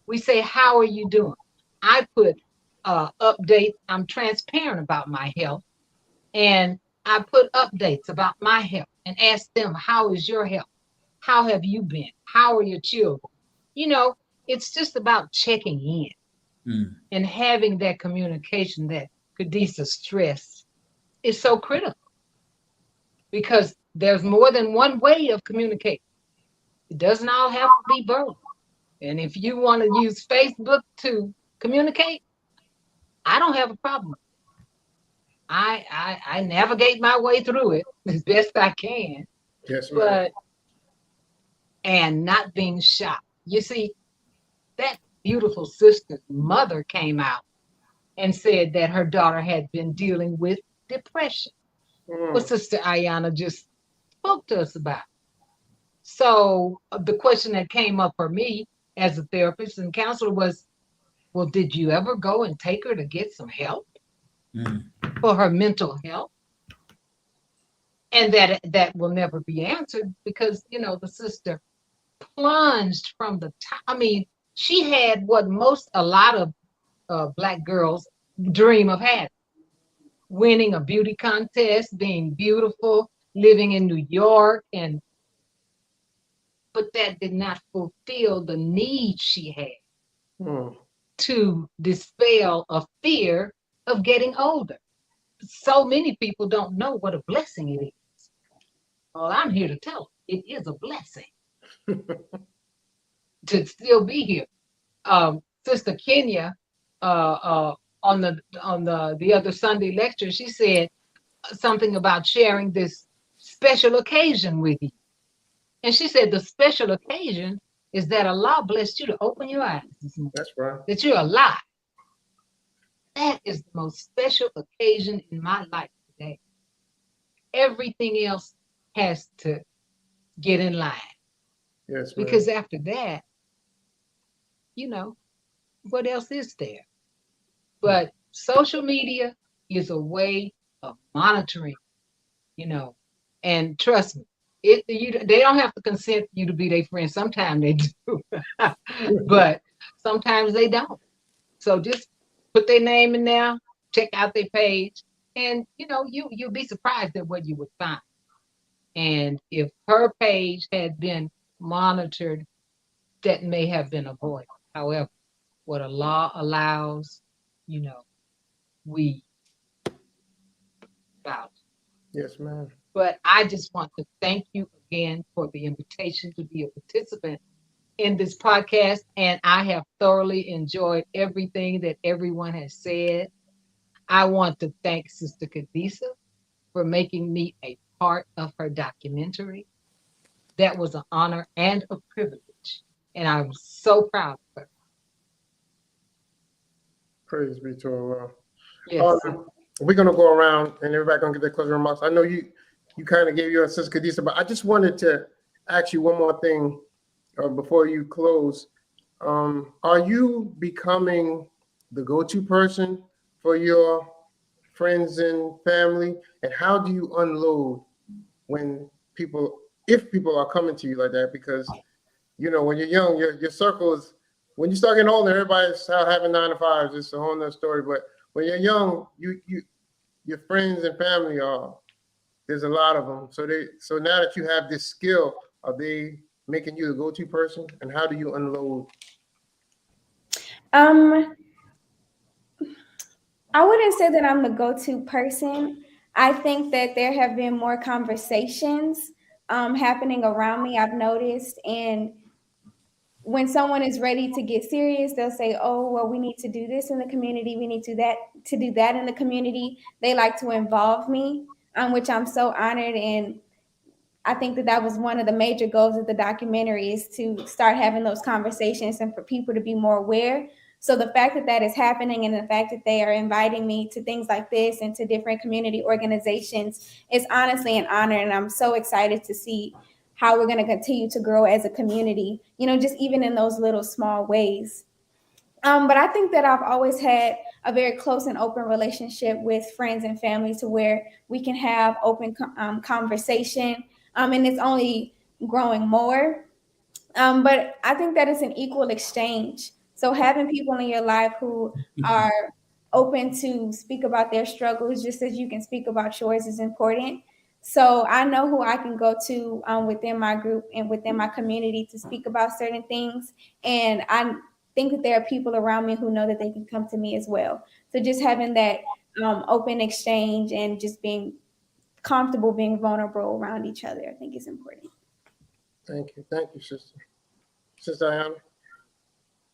We say, how are you doing? I put updates. I'm transparent about my health. And I put updates about my health and ask them, how is your health? How have you been? How are your children? You know, it's just about checking in and having that communication that Khadijah stressed is so critical, because there's more than one way of communicating. It doesn't all have to be verbal. And if you want to use Facebook to communicate, I don't have a problem. I navigate my way through it as best I can. Yes, ma'am. And not being shocked. You see, that beautiful sister's mother came out and said that her daughter had been dealing with depression. Well, Sister Ayana just spoke to us about. So the question that came up for me as a therapist and counselor was, well, did you ever go and take her to get some help for her mental health? And that will never be answered, because, you know, the sister plunged from the top. I mean, she had what a lot of Black girls dream of having: winning a beauty contest, being beautiful, living in New York, but that did not fulfill the need she had to dispel a fear of getting older. So many people don't know what a blessing it is. Well, I'm here to tell them, it is a blessing to still be here. Sister Kenya, on the other Sunday lecture, she said something about sharing this special occasion with you. And she said the special occasion is that Allah blessed you to open your eyes this morning. That's right. That you're alive. That is the most special occasion in my life today. Everything else has to get in line. Yes, ma'am. Because after that, you know, what else is there? But social media is a way of monitoring, you know, and trust me, they don't have to consent for you to be their friend. Sometimes they do, but sometimes they don't. So just put their name in there, check out their page, and you know, you'll be surprised at what you would find. And if her page had been monitored, that may have been avoided. However, what a law allows, you know, we about. Yes, ma'am. But I just want to thank you again for the invitation to be a participant in this podcast. And I have thoroughly enjoyed everything that everyone has said. I want to thank Sister Khadijah for making me a part of her documentary. That was an honor and a privilege. And I'm so proud of her. Praise be to Allah. Yes. We're going to go around and everybody going to get their closing remarks. I know you kind of gave your Sister Khadijah, but I just wanted to ask you one more thing before you close. Are you becoming the go-to person for your friends and family? And how do you unload if people are coming to you like that? Because, you know, when you're young, your circle is, when you start getting older, everybody's out having 9 to 5s. It's a whole nother story. But when you're young, your friends and family there's a lot of them. So now that you have this skill, are they making you the go-to person? And how do you unload Um, I wouldn't say that I'm the go-to person. I think that there have been more conversations happening around me, I've noticed. And when someone is ready to get serious, they'll say, "Oh, well, we need to do this in the community. We need to do that in the community." They like to involve me, which I'm so honored. And I think that that was one of the major goals of the documentary, is to start having those conversations and for people to be more aware. So the fact that that is happening, and the fact that they are inviting me to things like this and to different community organizations, is honestly an honor. And I'm so excited to see how we're going to continue to grow as a community, just even in those little small ways. But I think that I've always had a very close and open relationship with friends and family, to where we can have open conversation, and it's only growing more. But I think that it's an equal exchange. So having people in your life who are open to speak about their struggles, just as you can speak about yours, is important. So I know who I can go to within my group and within my community to speak about certain things. And I think that there are people around me who know that they can come to me as well. So just having that open exchange and just being comfortable being vulnerable around each other, I think is important. Thank you, sister. Sister Diana.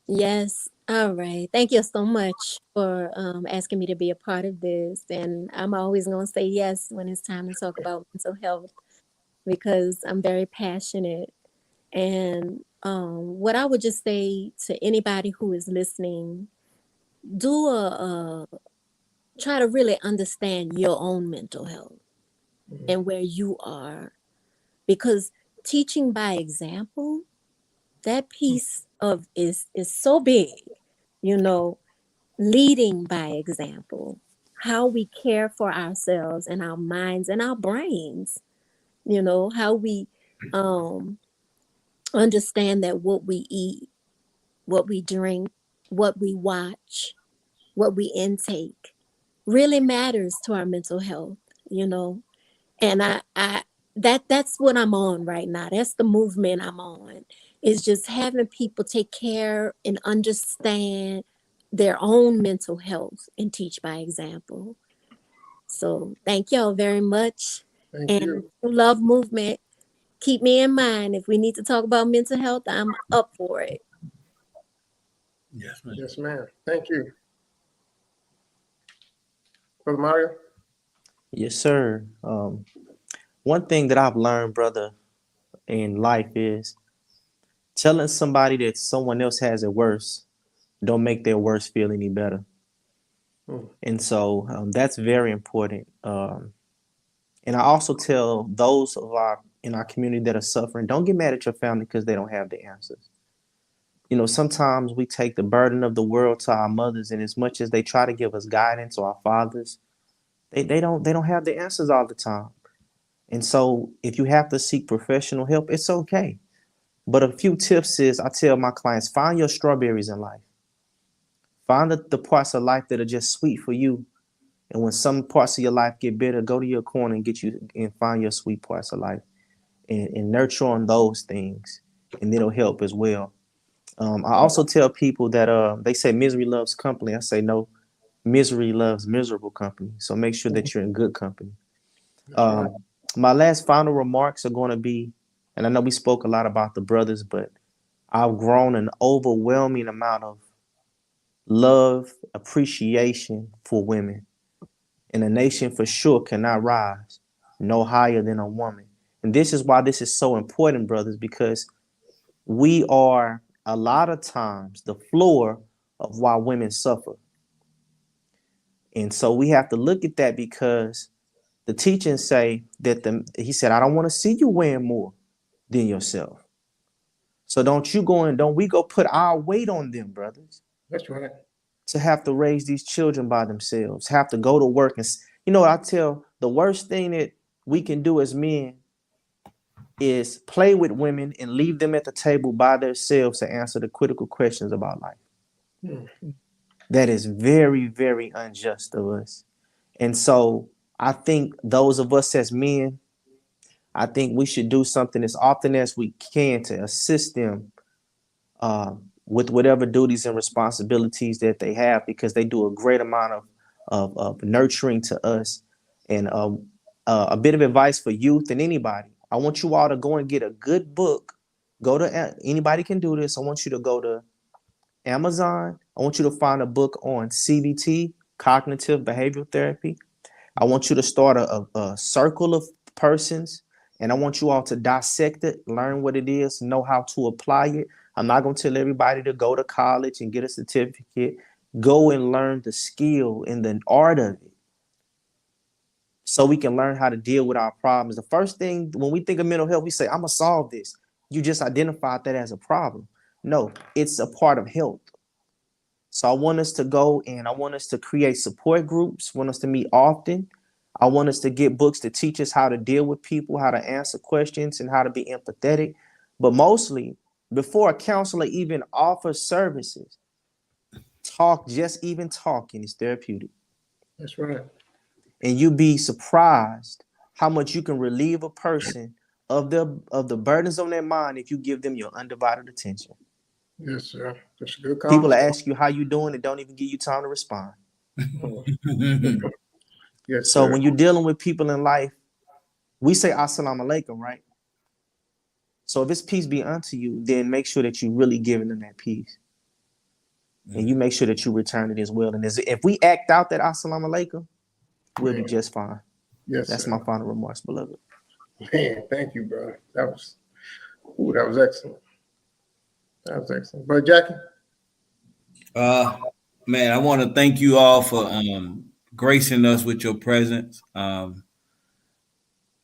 Yes. All right. Thank you so much for asking me to be a part of this. And I'm always going to say yes when it's time to talk about mental health, because I'm very passionate. And what I would just say to anybody who is listening, try to really understand your own mental health and where you are, because teaching by example, that piece of is so big, leading by example, how we care for ourselves and our minds and our brains, how we understand that what we eat, what we drink, what we watch, what we intake really matters to our mental health, and that's what I'm on right now. That's the movement I'm on, is just having people take care and understand their own mental health and teach by example. So thank y'all very much. Thank And you. Love Movement, keep me in mind. If we need to talk about mental health, I'm up for it. Yes, ma'am. Yes, ma'am. Thank you. Brother Mario. Yes, sir. One thing that I've learned, brother, in life is telling somebody that someone else has it worse don't make their worse feel any better. And so that's very important. And I also tell those in our community that are suffering, don't get mad at your family because they don't have the answers. Sometimes we take the burden of the world to our mothers, and as much as they try to give us guidance, or our fathers, they don't have the answers all the time. And so if you have to seek professional help, it's okay. But a few tips is, I tell my clients, find your strawberries in life. Find the parts of life that are just sweet for you. And when some parts of your life get bitter, go to your corner and find your sweet parts of life and nurture on those things, and it'll help as well. I also tell people that they say misery loves company. I say no, misery loves miserable company. So make sure that you're in good company. My last final remarks are going to be, and I know we spoke a lot about the brothers, but I've grown an overwhelming amount of love, appreciation for women. And a nation for sure cannot rise no higher than a woman. And this is why this is so important, brothers, because we are a lot of times the floor of why women suffer. And so we have to look at that, because the teachings say that he said, I don't want to see you weighing more than yourself. So don't we go put our weight on them, brothers. That's right. To have to raise these children by themselves, have to go to work. And what I tell, the worst thing that we can do as men is play with women and leave them at the table by themselves to answer the critical questions about life. That is very, very unjust of us. And so I think those of us as men, I think we should do something as often as we can to assist them with whatever duties and responsibilities that they have, because they do a great amount of nurturing to us. And a bit of advice for youth and anybody. I want you all to go and get a good book. Go to, anybody can do this. I want you to go to Amazon. I want you to find a book on CBT, cognitive behavioral therapy. I want you to start a circle of persons, and I want you all to dissect it, learn what it is, know how to apply it. I'm not going to tell everybody to go to college and get a certificate. Go and learn the skill and the art of it, so we can learn how to deal with our problems. The first thing, when we think of mental health, we say, I'm going to solve this. You just identified that as a problem. No, it's a part of health. So I want us to go, and I want us to create support groups, want us to meet often. I want us to get books to teach us how to deal with people, how to answer questions, and how to be empathetic. But mostly, before a counselor even offers services, just even talking is therapeutic. That's right. And you'd be surprised how much you can relieve a person of the burdens on their mind if you give them your undivided attention. Yes, sir. That's a good People will conversation. ask you how you doing and don't even give you time to respond. Yes, So sir. when you're dealing with people in life, we say assalamu alaikum, right? So if it's peace be unto you, then make sure that you're really giving them that peace. And you make sure that you return it as well. And if we act out that assalamu alaikum, we'll be just fine. Yes, That's sir. my final remarks, beloved. Man, thank you, bro. That was excellent. That was excellent. But Jackie? Man, I want to thank you all for gracing us with your presence.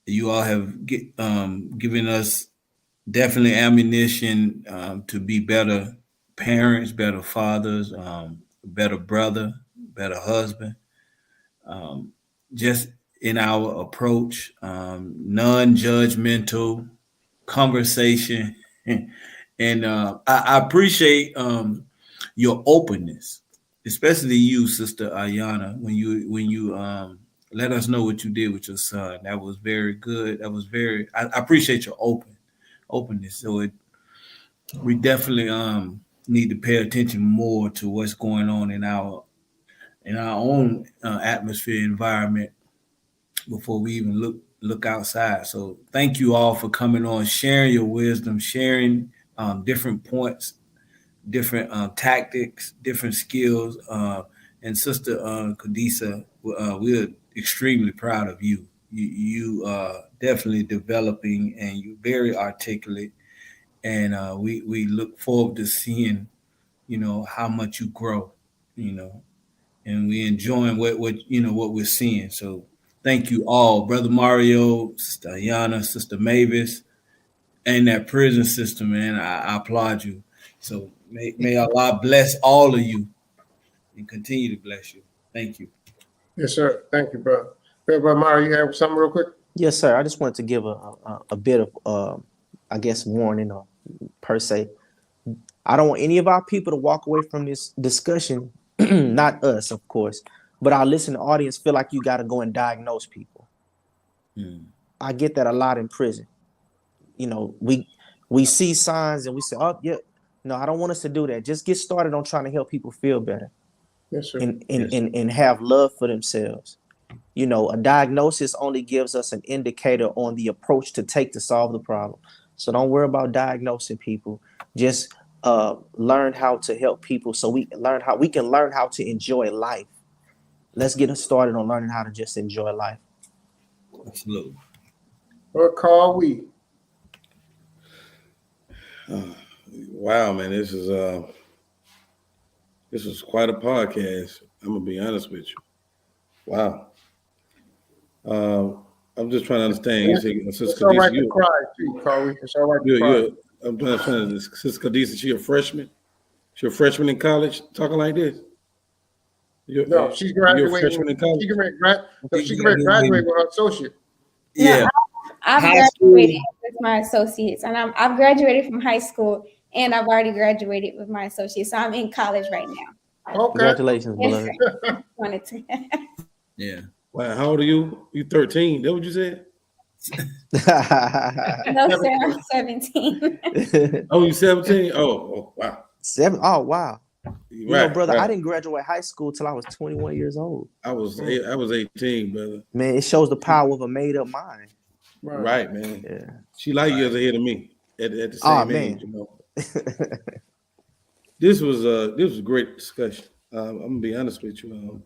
You all have given us definitely ammunition to be better parents, better fathers, better brother, better husband. Just in our approach, non-judgmental conversation. And I appreciate your openness, especially you, Sister Ayana, when you let us know what you did with your son. That was very good. That was I appreciate your openness. So we definitely need to pay attention more to what's going on in our own atmosphere, environment, before we even look outside. So thank you all for coming on, sharing your wisdom, sharing different points, different tactics, different skills. And Sister Kadisa, we're extremely proud of you. You are definitely developing, and you're very articulate. And we look forward to seeing, how much you grow, and we enjoying what we're seeing. So thank you all, Brother Mario, Sister Ayana, Sister Mavis, and that prison system, man. I applaud you. So may Allah bless all of you and continue to bless you. Thank you. Yes, sir. Thank you, brother. Brother Mario, you have something real quick? Yes, sir. I just wanted to give a bit of, I guess, warning or per se. I don't want any of our people to walk away from this discussion, not us, of course, but our listening audience feel like you got to go and diagnose people. I get that a lot in prison. We see signs and we say, oh, yeah, no, I don't want us to do that. Just get started on trying to help people feel better. Yes, sir. And have love for themselves. A diagnosis only gives us an indicator on the approach to take to solve the problem. So don't worry about diagnosing people. Just learn how to help people so we can learn how to enjoy life. Let's get us started on learning how to just enjoy life. Absolutely. What call we? Wow, man, this is quite a podcast. I'm gonna be honest with you. Wow. I'm just trying to understand. You say, Sister It's all right Kadisa, to cry, too, Carly. It's all right to cry. I'm trying to. Sister Kadisa, she a freshman. She a freshman in college, talking like this. No, she's You're a graduating. freshman in college. She can graduate with her associate. Yeah. I've High graduated school. with my associates, and I've graduated from high school, and I've already graduated with my associates. So I'm in college right now. Okay. Congratulations, Yes, beloved. sir. Wanted to. Yeah. Wow, how old are you? You 13. That what you said? No, sir, I'm 17. Oh, you 17? Oh, wow. 7. Oh wow. You know, Right, brother, I right. didn't graduate high school till I was 21 years old. I was 18, brother. Man, it shows the power of a made up mind. Right, man. Yeah. She light years ahead of me at the Oh same age, man. you know. This was a great discussion. I'm gonna be honest with you.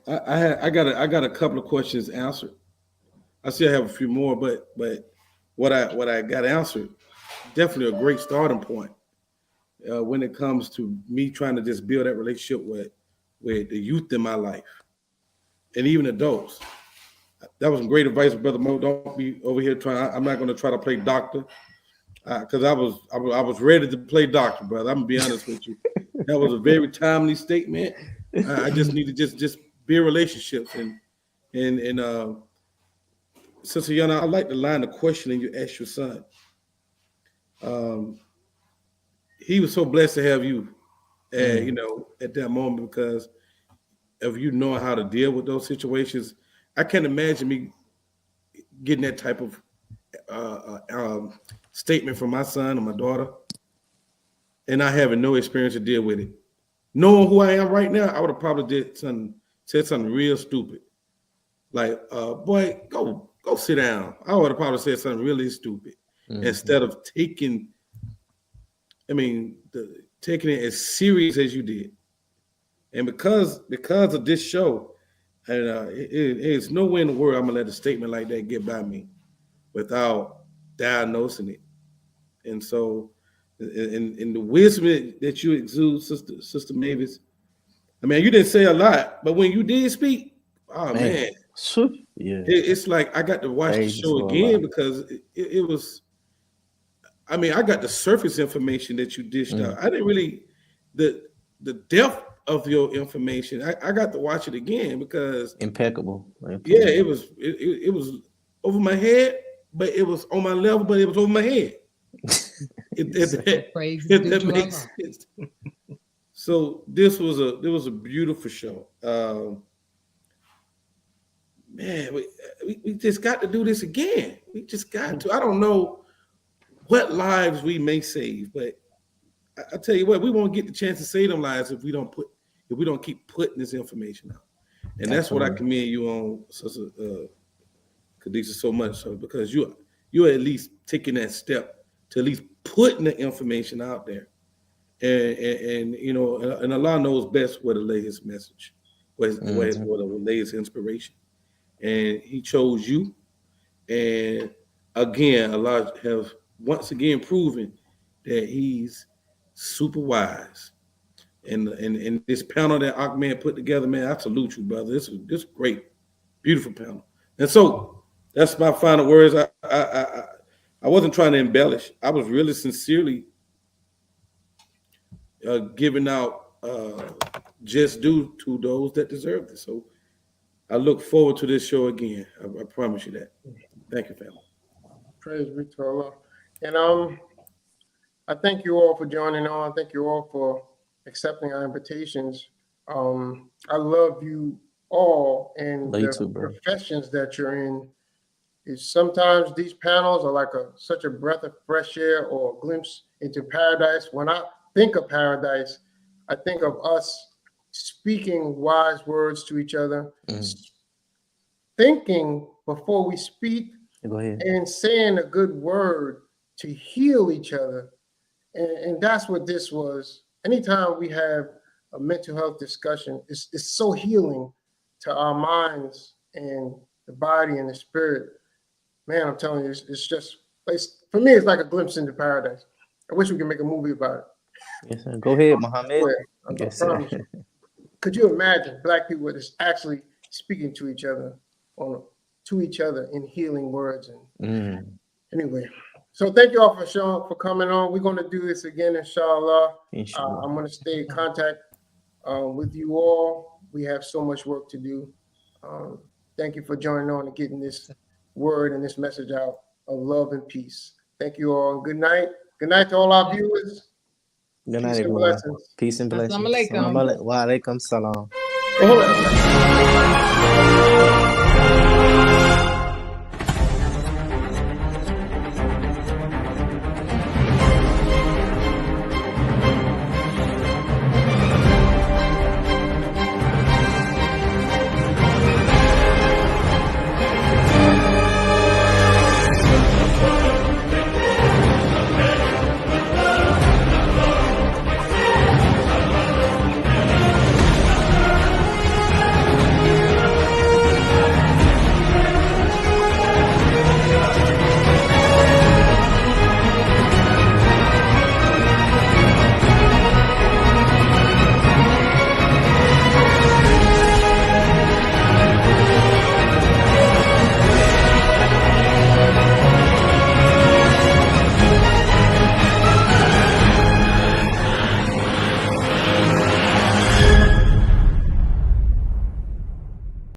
I got a couple of questions answered. I still have a few more, but what I got answered, definitely a great starting point when it comes to me trying to just build that relationship with the youth in my life and even adults. That was some great advice, Brother Mo. Don't be over here trying. I'm not going to try to play doctor because I was ready to play doctor, brother. I'm gonna be honest with you. That was a very timely statement. I just need to just build relationships and Sister Yana, I like the line of questioning you asked your son. He was so blessed to have you, you know, at that moment because of you knowing how to deal with those situations. I can't imagine me getting that type of statement from my son or my daughter, and I having no experience to deal with it. Knowing who I am right now, I would have probably said something real stupid, like, "Boy, go sit down." I would have probably said something really stupid instead of taking it as serious as you did. And because of this show, and it's no way in the world I'm gonna let a statement like that get by me without diagnosing it. And so, in the wisdom that you exude, Sister Mavis, I mean, you didn't say a lot, but when you did speak, oh man, yeah, it's like I got to watch the show again because it was. I mean, I got the surface information that you dished out. I didn't really the depth of your information. I got to watch it again because impeccable. Yeah, it was over my head, but it was on my level, but it was over my head. That makes sense. So this was a beautiful show. Man, we just got to do this again. We just got to. I don't know what lives we may save, but I tell you what, we won't get the chance to save them lives if we don't keep putting this information out. And that's what I commend you on, Sister Khadijah, so much so, because you're at least taking that step to at least putting the information out there. And you know, and Allah knows best where to lay his message, where to lay his inspiration. And he chose you. And again, Allah have once again proven that he's super wise. And this panel that Ahmed put together, man, I salute you, brother. This is great, beautiful panel. And so that's my final words. I wasn't trying to embellish. I was really sincerely giving out just due to those that deserve it. So I look forward to this show again. I promise you that. Thank you, family. Praise be to Allah. And I thank you all for joining on. Thank you all for accepting our invitations. I love you all and the professions that you're in. Is sometimes these panels are like such a breath of fresh air or a glimpse into paradise. When I think of paradise, I think of us speaking wise words to each other, thinking before we speak, and saying a good word to heal each other. And that's what this was. Anytime we have a mental health discussion, it's so healing to our minds and the body and the spirit. Man, I'm telling you, it's just, for me, it's like a glimpse into paradise. I wish we could make a movie about it. Yes, sir. Go ahead, Muhammad. Yes, sir. Could you imagine Black people just actually speaking to each other in healing words? And anyway, so thank you all for coming on. We're going to do this again, inshallah. I'm going to stay in contact with you all. We have so much work to do. Thank you for joining on and getting this word and this message out of love and peace. Thank you all. Good night. Good night to all our viewers. Good night, everyone. Peace and blessings. Assalamu alaikum. Wa alaikum salam.